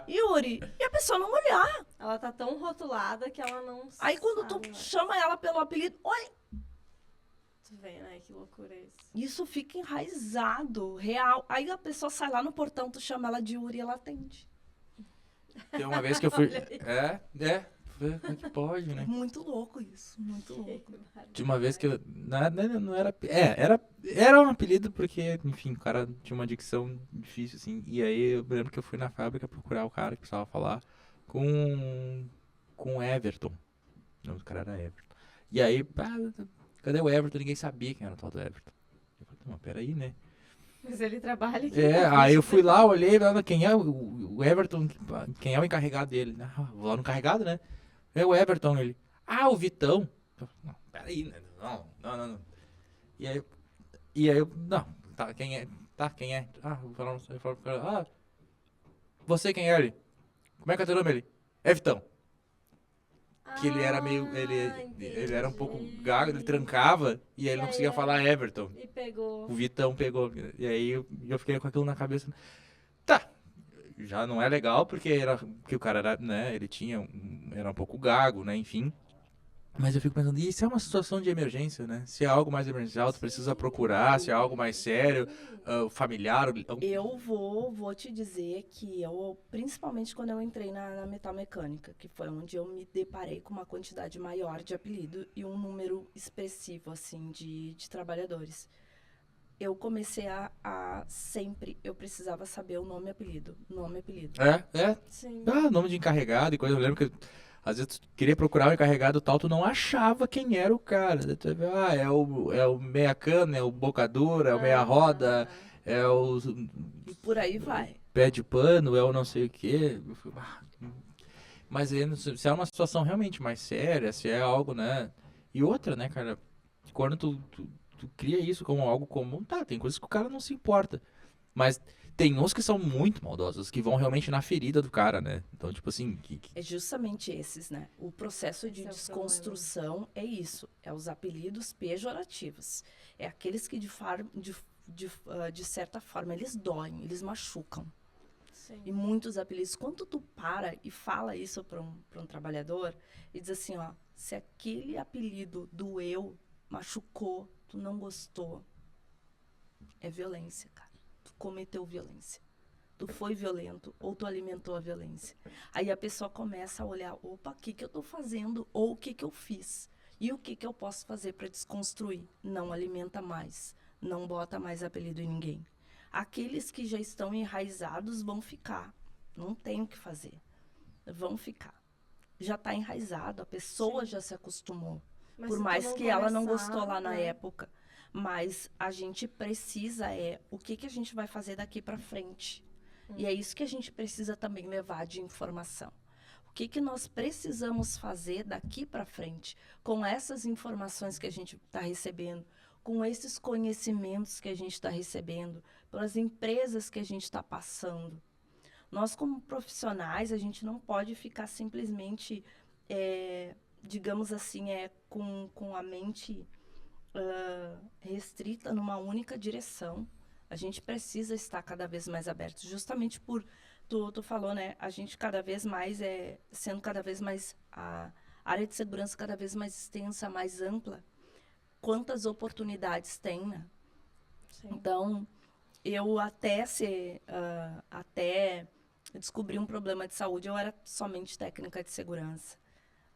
Yuri. E a pessoa não olhar. Ela tá tão rotulada que ela não Aí quando sabe tu mais. chama ela pelo apelido, oi, Tu vê, né? Que loucura isso. isso fica enraizado, real. Aí a pessoa sai lá no portão, tu chama ela de Yuri e ela atende. Tem uma vez que eu fui... Como é que pode, né? Muito louco isso, muito louco. Tinha uma vez que eu, não era... Era um apelido porque, enfim, o cara tinha uma dicção difícil, assim. E aí eu lembro que eu fui na fábrica procurar o cara que precisava falar com o Everton. O nome do cara era Everton. E aí, cadê o Everton? Ninguém sabia quem era o tal do Everton. Eu falei, não, peraí, né? Mas ele trabalha aqui. Aí eu fui lá, olhei, quem é o Everton, quem é o encarregado dele? Vou lá no encarregado, né? É o Everton, ele. O Vitão. Eu falei, não, peraí, né? Não. E aí eu, não, tá, quem é? Quem é? Vou falar, eu falo pro cara, você quem é ele? Como é que é teu nome ele? É Vitão. Que ele era meio, ele era um pouco gago, ele trancava e aí ele não conseguia falar Everton. E pegou. O Vitão pegou. E aí eu fiquei com aquilo na cabeça. Tá. Já não é legal, porque o cara era, né, ele era um pouco gago, né, enfim. Mas eu fico pensando, e se é uma situação de emergência, né? Se é algo mais emergencial, tu precisa procurar, se é algo mais sério, familiar... Eu vou te dizer que principalmente quando eu entrei na metalmecânica, que foi onde eu me deparei com uma quantidade maior de apelido e um número expressivo, assim, de trabalhadores. eu comecei a sempre, eu precisava saber o nome e apelido. Nome e apelido. Sim. Nome de encarregado e coisa. Eu lembro que às vezes tu queria procurar o encarregado tal, tu não achava quem era o cara. Daí tu vê, é o meia cana, é o bocador, é o meia roda, é o E por aí vai. pé de pano, é o não sei o quê. Mas aí, se é uma situação realmente mais séria, se é algo, né? E outra, né, cara? Quando tu cria isso como algo comum, tá, tem coisas que o cara não se importa. Mas tem uns que são muito maldosos, que vão realmente na ferida do cara, né? Então, tipo assim, É justamente esses, né? O processo de Esse é o desconstrução é isso. É os apelidos pejorativos. É aqueles que, de certa forma, eles doem, eles machucam. Sim. E muitos apelidos. Quando tu para e fala isso para um trabalhador, e diz assim, ó, se aquele apelido doeu, machucou, tu não gostou, é violência, cara. Tu cometeu violência. Tu foi violento ou tu alimentou a violência. Aí a pessoa começa a olhar, opa, o que eu tô fazendo ou o que eu fiz? E o que eu posso fazer para desconstruir? Não alimenta mais, não bota mais apelido em ninguém. Aqueles que já estão enraizados vão ficar. Não tem o que fazer. Vão ficar. Já está enraizado, a pessoa já se acostumou. Mas Por se tu mais não que ela não começar, gostou lá na né? época. Mas a gente precisa o que a gente vai fazer daqui para frente. E é isso que a gente precisa também levar de informação. O que nós precisamos fazer daqui para frente com essas informações que a gente está recebendo, com esses conhecimentos que a gente está recebendo, pelas empresas que a gente está passando. Nós, como profissionais, a gente não pode ficar simplesmente, digamos assim, com a mente restrita numa única direção. A gente precisa estar cada vez mais aberto, justamente por, tu falou, né? A gente cada vez mais sendo cada vez mais, a área de segurança cada vez mais extensa, mais ampla. Quantas oportunidades tem, né? Sim. Então, eu até descobrir um problema de saúde, eu era somente técnica de segurança.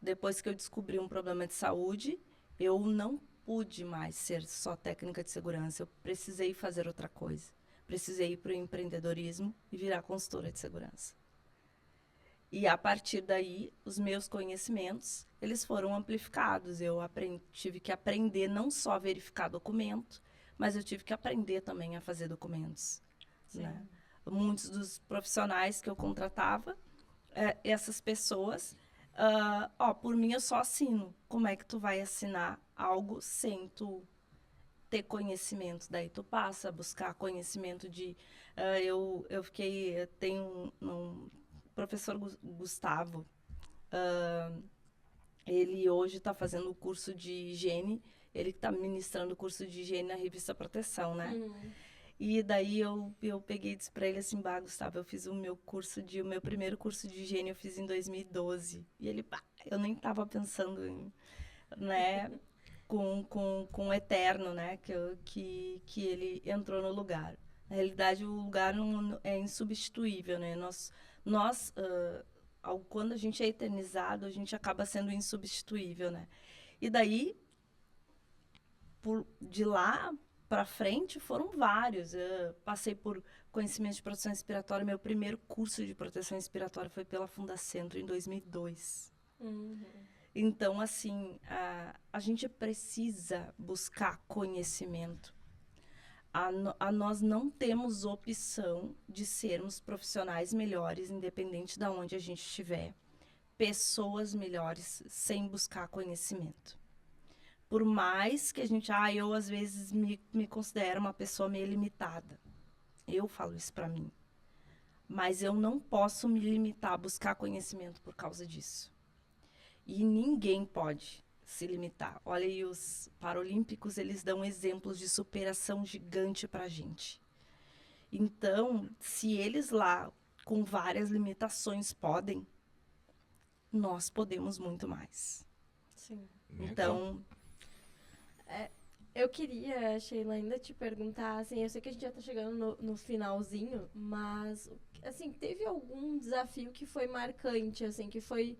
Depois que eu descobri um problema de saúde, eu não pude mais ser só técnica de segurança. Eu precisei fazer outra coisa. Precisei ir para o empreendedorismo e virar consultora de segurança. E a partir daí, os meus conhecimentos, eles foram amplificados. Eu tive que aprender não só a verificar documento, mas eu tive que aprender também a fazer documentos. Né? Muitos dos profissionais que eu contratava, essas pessoas, por mim eu só assino. Como é que tu vai assinar algo sem tu ter conhecimento? Daí tu passa a buscar conhecimento de... tenho um professor Gustavo, ele hoje está fazendo o curso de higiene, ele está ministrando o curso de higiene na revista Proteção, né? E daí eu peguei e disse para ele assim, Gustavo, eu fiz o meu primeiro curso de higiene eu fiz em 2012. E ele, eu nem estava pensando em, né, com o Eterno, né, que ele entrou no lugar. Na realidade, o lugar não é insubstituível, né? Quando a gente é eternizado, a gente acaba sendo insubstituível, né? E daí, de lá para frente, foram vários. Eu passei por conhecimento de proteção respiratória. Meu primeiro curso de proteção respiratória foi pela Fundacentro, em 2002. Então, assim, a gente precisa buscar conhecimento. Nós não temos opção de sermos profissionais melhores, independente de onde a gente estiver. Pessoas melhores, sem buscar conhecimento. Por mais que a gente... eu, às vezes, me considero uma pessoa meio limitada. Eu falo isso para mim. Mas eu não posso me limitar a buscar conhecimento por causa disso. E ninguém pode se limitar. Olha aí, os Paralímpicos, eles dão exemplos de superação gigante para a gente. Então, se eles lá, com várias limitações, podem, nós podemos muito mais. Sim. Então... Eu queria, Sheila, ainda te perguntar, assim, eu sei que a gente já está chegando no finalzinho, mas, assim, teve algum desafio que foi marcante, assim, que foi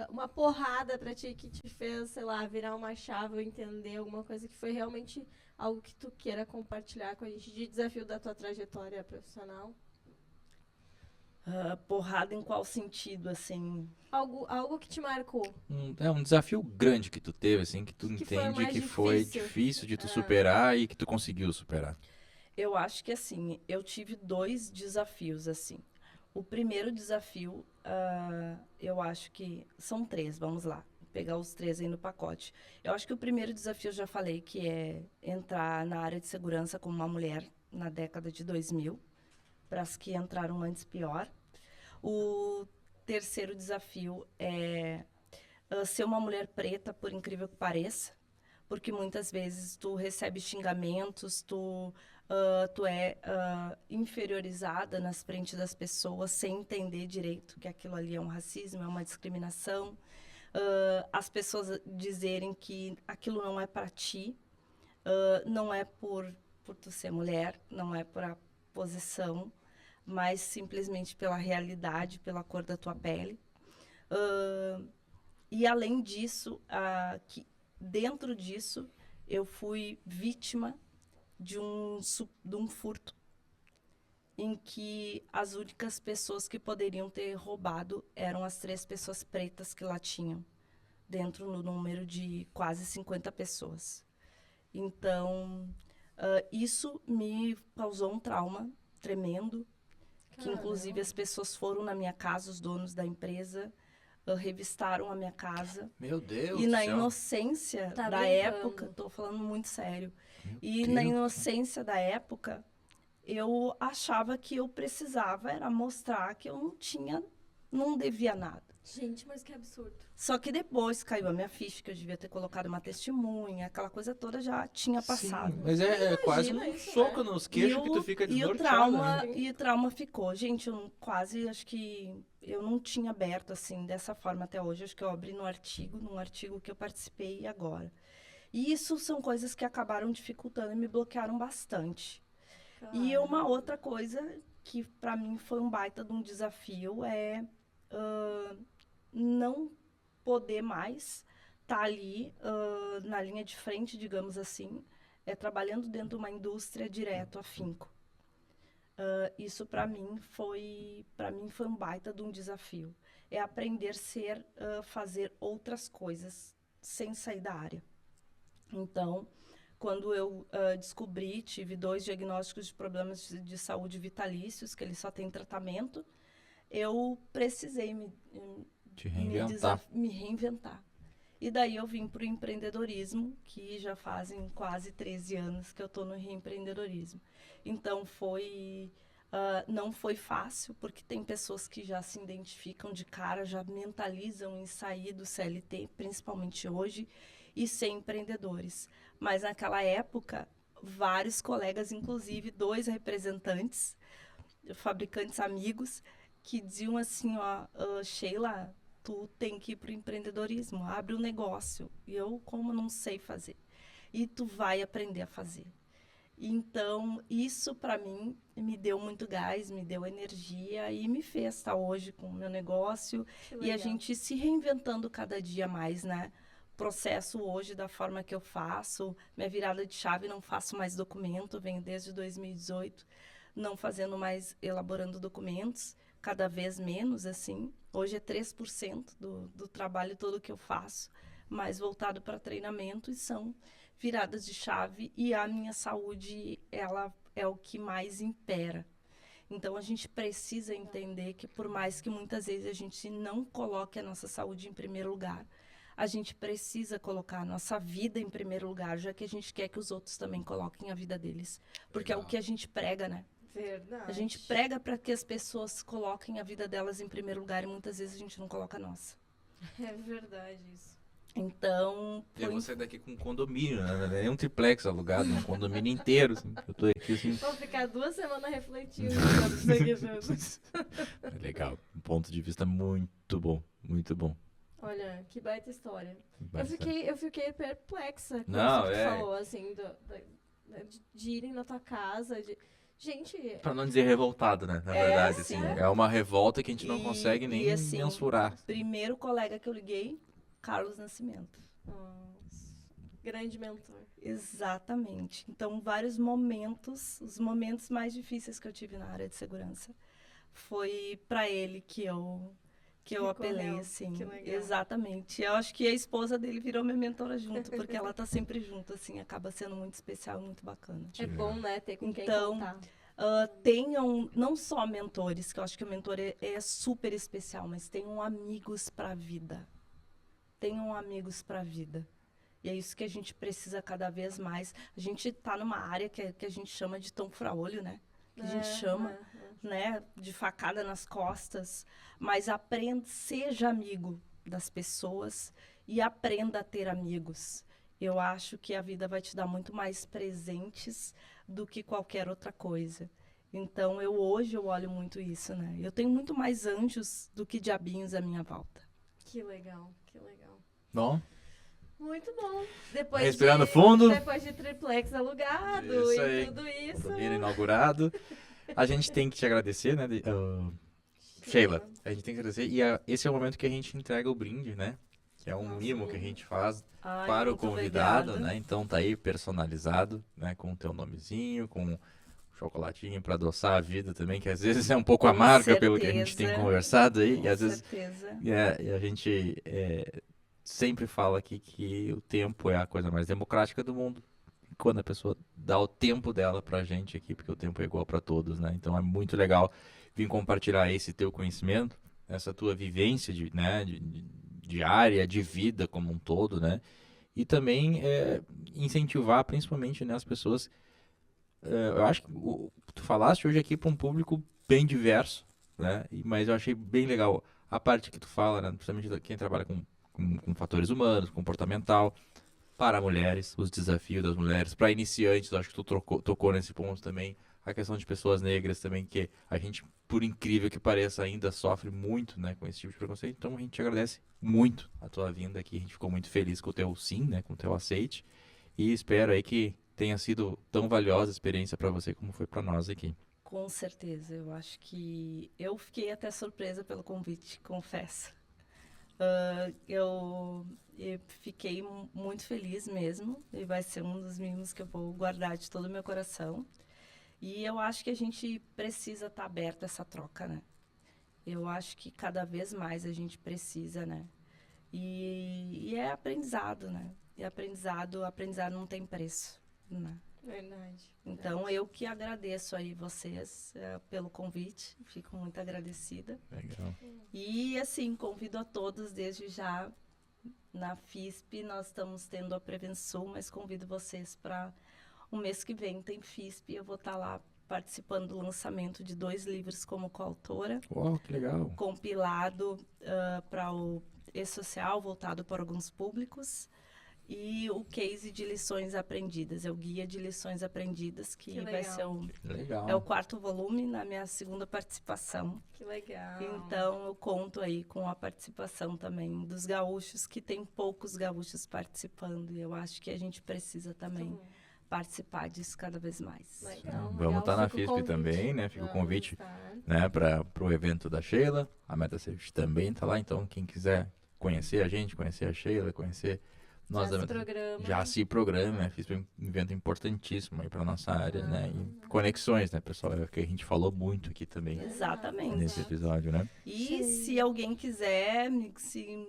uma porrada para ti, que te fez, sei lá, virar uma chave ou entender alguma coisa que foi realmente algo que tu queira compartilhar com a gente de desafio da tua trajetória profissional? Porrada em qual sentido, assim? Algo que te marcou. É um desafio grande que tu teve, assim, que tu Que foi entende mais que foi difícil. difícil de tu superar e que tu conseguiu superar. Eu acho que, assim, eu tive 2 desafios, assim. O primeiro desafio, eu acho que são 3, vamos lá. Pegar os 3 aí no pacote. Eu acho que o primeiro desafio eu já falei, que é entrar na área de segurança como uma mulher na década de 2000. Para as que entraram antes, pior. O terceiro desafio é ser uma mulher preta, por incrível que pareça, porque muitas vezes tu recebe xingamentos, tu é inferiorizada nas frente das pessoas sem entender direito que aquilo ali é um racismo, é uma discriminação. As pessoas dizerem que aquilo não é para ti, não é por tu ser mulher, não é por a posição, mas simplesmente pela realidade, pela cor da tua pele. E além disso, que dentro disso, eu fui vítima de um furto em que as únicas pessoas que poderiam ter roubado eram as 3 pessoas pretas que lá tinham, dentro do número de quase 50 pessoas. Então, isso me causou um trauma tremendo, que inclusive as pessoas foram na minha casa, os donos da empresa, revistaram a minha casa. Meu Deus E do na céu. inocência Tá da brincando. época, tô falando muito sério, Meu na Deus. inocência da época, eu achava que eu precisava era mostrar que eu não devia nada. Gente, mas que absurdo. Só que depois caiu a minha ficha, que eu devia ter colocado uma testemunha, aquela coisa toda já tinha passado. Sim, mas é quase um isso, soco né? nos queixos que tu fica E o desnorteado, né? trauma ficou. Gente, eu quase, acho que eu não tinha aberto assim, dessa forma até hoje. Acho que eu abri num artigo que eu participei agora. E isso são coisas que acabaram dificultando e me bloquearam bastante. E uma outra coisa que para mim foi um baita de um desafio é não poder mais estar ali na linha de frente, digamos assim, trabalhando dentro de uma indústria direto, afinco. Isso para mim foi um baita de um desafio. É aprender fazer outras coisas sem sair da área. Então, quando eu tive 2 diagnósticos de problemas de saúde vitalícios, que eles só têm tratamento, eu precisei me reinventar. E daí eu vim para o empreendedorismo, que já fazem quase 13 anos que eu estou no empreendedorismo. Então, não foi fácil, porque tem pessoas que já se identificam de cara, já mentalizam em sair do CLT, principalmente hoje, e ser empreendedores. Mas naquela época, vários colegas, inclusive 2 representantes, fabricantes amigos, que diziam assim, Sheila, tu tem que ir para o empreendedorismo, abre um negócio. E eu, como não sei fazer? E tu vai aprender a fazer. Então, isso para mim me deu muito gás, me deu energia e me fez estar hoje com o meu negócio. E a gente se reinventando cada dia mais, né? Processo hoje da forma que eu faço, minha virada de chave, não faço mais documento, venho desde 2018, não fazendo mais, elaborando documentos, cada vez menos, assim. Hoje é 3% do trabalho todo que eu faço, mais voltado para treinamento, e são viradas de chave, e a minha saúde, ela é o que mais impera. Então, a gente precisa entender que, por mais que muitas vezes a gente não coloque a nossa saúde em primeiro lugar, a gente precisa colocar a nossa vida em primeiro lugar, já que a gente quer que os outros também coloquem a vida deles. Porque Legal. É o que a gente prega, né? Verdade. A gente prega para que as pessoas coloquem a vida delas em primeiro lugar, e muitas vezes a gente não coloca a nossa. É verdade isso. Então, Eu vou sair daqui com um condomínio, né? Não é nem um triplex alugado, um condomínio inteiro. Assim. Eu tô aqui assim. Vou ficar 2 semanas refletindo sobre isso aqui tudo. Legal. Um ponto de vista muito bom. Muito bom. Olha, que baita história. Bastante. Eu fiquei perplexa com Não, isso que tu é. falou, assim, de irem na tua casa, Gente, Pra não dizer revoltado, né? Na verdade, assim, assim. É uma revolta que a gente não E- consegue nem e, assim, mensurar. primeiro colega que eu liguei, Carlos Nascimento. nossa. grande mentor. Exatamente. Então, vários momentos, os momentos mais difíceis que eu tive na área de segurança, foi para ele que eu apelei, Recorreu. assim. Que legal. Exatamente. Eu acho que a esposa dele virou minha mentora junto, porque ela tá sempre junto, assim, acaba sendo muito especial, muito bacana. É bom, né, ter com quem Então, contar. Tenham não só mentores, que eu acho que o mentor é super especial, mas tenham amigos para a vida. Tenham amigos para a vida. E é isso que a gente precisa cada vez mais. A gente está numa área que a gente chama de tão fura-olho, né? Que a gente chama, né, de facada nas costas. Mas aprenda, seja amigo das pessoas e aprenda a ter amigos. Eu acho que a vida vai te dar muito mais presentes do que qualquer outra coisa. Então, hoje eu olho muito isso, né? Eu tenho muito mais anjos do que diabinhos à minha volta. Que legal, que legal. Bom, Muito bom. Depois respirando fundo. Depois de triplex alugado Isso e aí. tudo isso. Condomínio inaugurado. A gente tem que te agradecer, né, Sheila? A gente tem que agradecer. E esse é o momento que a gente entrega o brinde, né? Que é um Nossa, mimo que a gente faz Ai, para o muito convidado, obrigada. né? Então tá aí personalizado, né? Com o teu nomezinho, com chocolatinho para adoçar a vida também, que às vezes é um pouco Com amarga pelo que a gente tem certeza. conversado aí. Com E às vezes certeza. e a gente sempre fala aqui que o tempo é a coisa mais democrática do mundo. Quando a pessoa dá o tempo dela pra gente aqui, porque o tempo é igual para todos, né? Então é muito legal vir compartilhar esse teu conhecimento, essa tua vivência diária, de vida como um todo, né? E também incentivar principalmente, né, as pessoas. Eu acho que tu falaste hoje aqui para um público bem diverso, né? Mas eu achei bem legal a parte que tu fala, né? Principalmente quem trabalha com fatores humanos, comportamental, para mulheres, os desafios das mulheres, para iniciantes, eu acho que tu tocou nesse ponto também, a questão de pessoas negras também, que a gente, por incrível que pareça, ainda sofre muito, né, com esse tipo de preconceito. Então a gente te agradece muito a tua vinda aqui, a gente ficou muito feliz com o teu sim, né, com o teu aceite, e espero aí que tenha sido tão valiosa a experiência para você como foi para nós aqui. Com certeza. Eu acho que eu fiquei até surpresa pelo convite, confesso. Eu fiquei muito feliz mesmo, e vai ser um dos mimos que eu vou guardar de todo o meu coração. E eu acho que a gente precisa estar aberto a essa troca, né? Eu acho que cada vez mais a gente precisa, né? E é aprendizado, né? E aprendizado não tem preço, né? Verdade. Então, eu que agradeço aí vocês pelo convite, fico muito agradecida. Legal. E, assim, convido a todos desde já, na FISP, nós estamos tendo a Prevenção, mas convido vocês para o mês que vem, tem FISP, eu vou estar lá participando do lançamento de 2 livros como coautora. Uau, que legal. Compilado para o E-Social, voltado para alguns públicos. E o case de lições aprendidas, é o guia de lições aprendidas, que vai ser Legal. é o 4º volume, na minha 2ª participação. Que legal. Então, eu conto aí com a participação também dos gaúchos, que tem poucos gaúchos participando. E eu acho que a gente precisa também participar disso cada vez mais. Legal, Vamos estar na fica o FISP convite. também, né? Fica o Vamos convite, estar. né, para o evento da Sheila. A Meta Safety também está lá, então quem quiser conhecer a gente, conhecer a Sheila, conhecer nós já se programa, né? Fiz um evento importantíssimo aí para nossa área, né? E conexões, né, pessoal? É o que a gente falou muito aqui também. Exatamente. Nesse episódio, né? E se alguém quiser me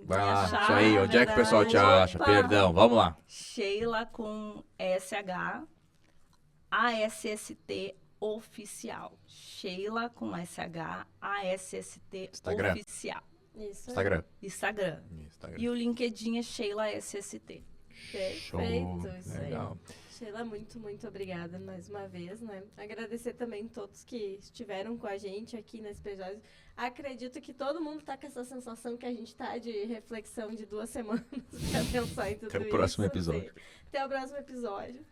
Vai lá, achar, isso aí, onde é que o pessoal te acha? Opa! Perdão, vamos lá. Sheila com SH, ASST oficial. Sheila com SH, ASST Instagram. oficial. Isso. Instagram. Instagram. E o LinkedIn é Sheila SST. Perfeito, isso Legal. aí. Sheila, muito, muito obrigada mais uma vez, né? Agradecer também todos que estiveram com a gente aqui nesse episódio. Acredito que todo mundo tá com essa sensação que a gente tá de reflexão de 2 semanas pra pensar em tudo isso. Até o próximo episódio. Até o próximo episódio.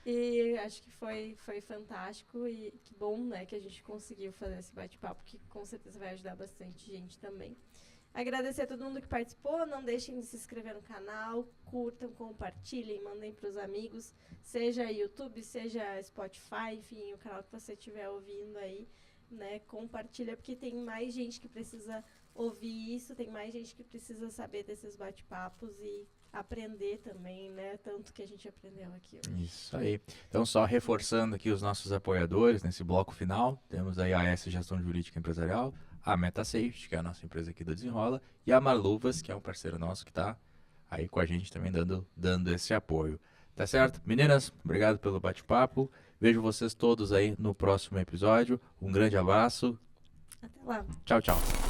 E acho que foi fantástico e que bom, né, que a gente conseguiu fazer esse bate-papo, que com certeza vai ajudar bastante gente também. Agradecer a todo mundo que participou, não deixem de se inscrever no canal, curtam, compartilhem, mandem para os amigos, seja YouTube, seja Spotify, enfim, o canal que você estiver ouvindo aí, né, compartilha, porque tem mais gente que precisa ouvir isso, tem mais gente que precisa saber desses bate-papos e aprender também, né? Tanto que a gente aprendeu aqui hoje. Isso aí. Então, só reforçando aqui os nossos apoiadores nesse bloco final, temos aí a AS Gestão Jurídica Empresarial, a MetaSafety, que é a nossa empresa aqui do Desenrola, e a Marluvas, que é um parceiro nosso que está aí com a gente também dando esse apoio. Tá certo? Meninas, obrigado pelo bate-papo. Vejo vocês todos aí no próximo episódio. Um grande abraço. Até lá. Tchau, tchau.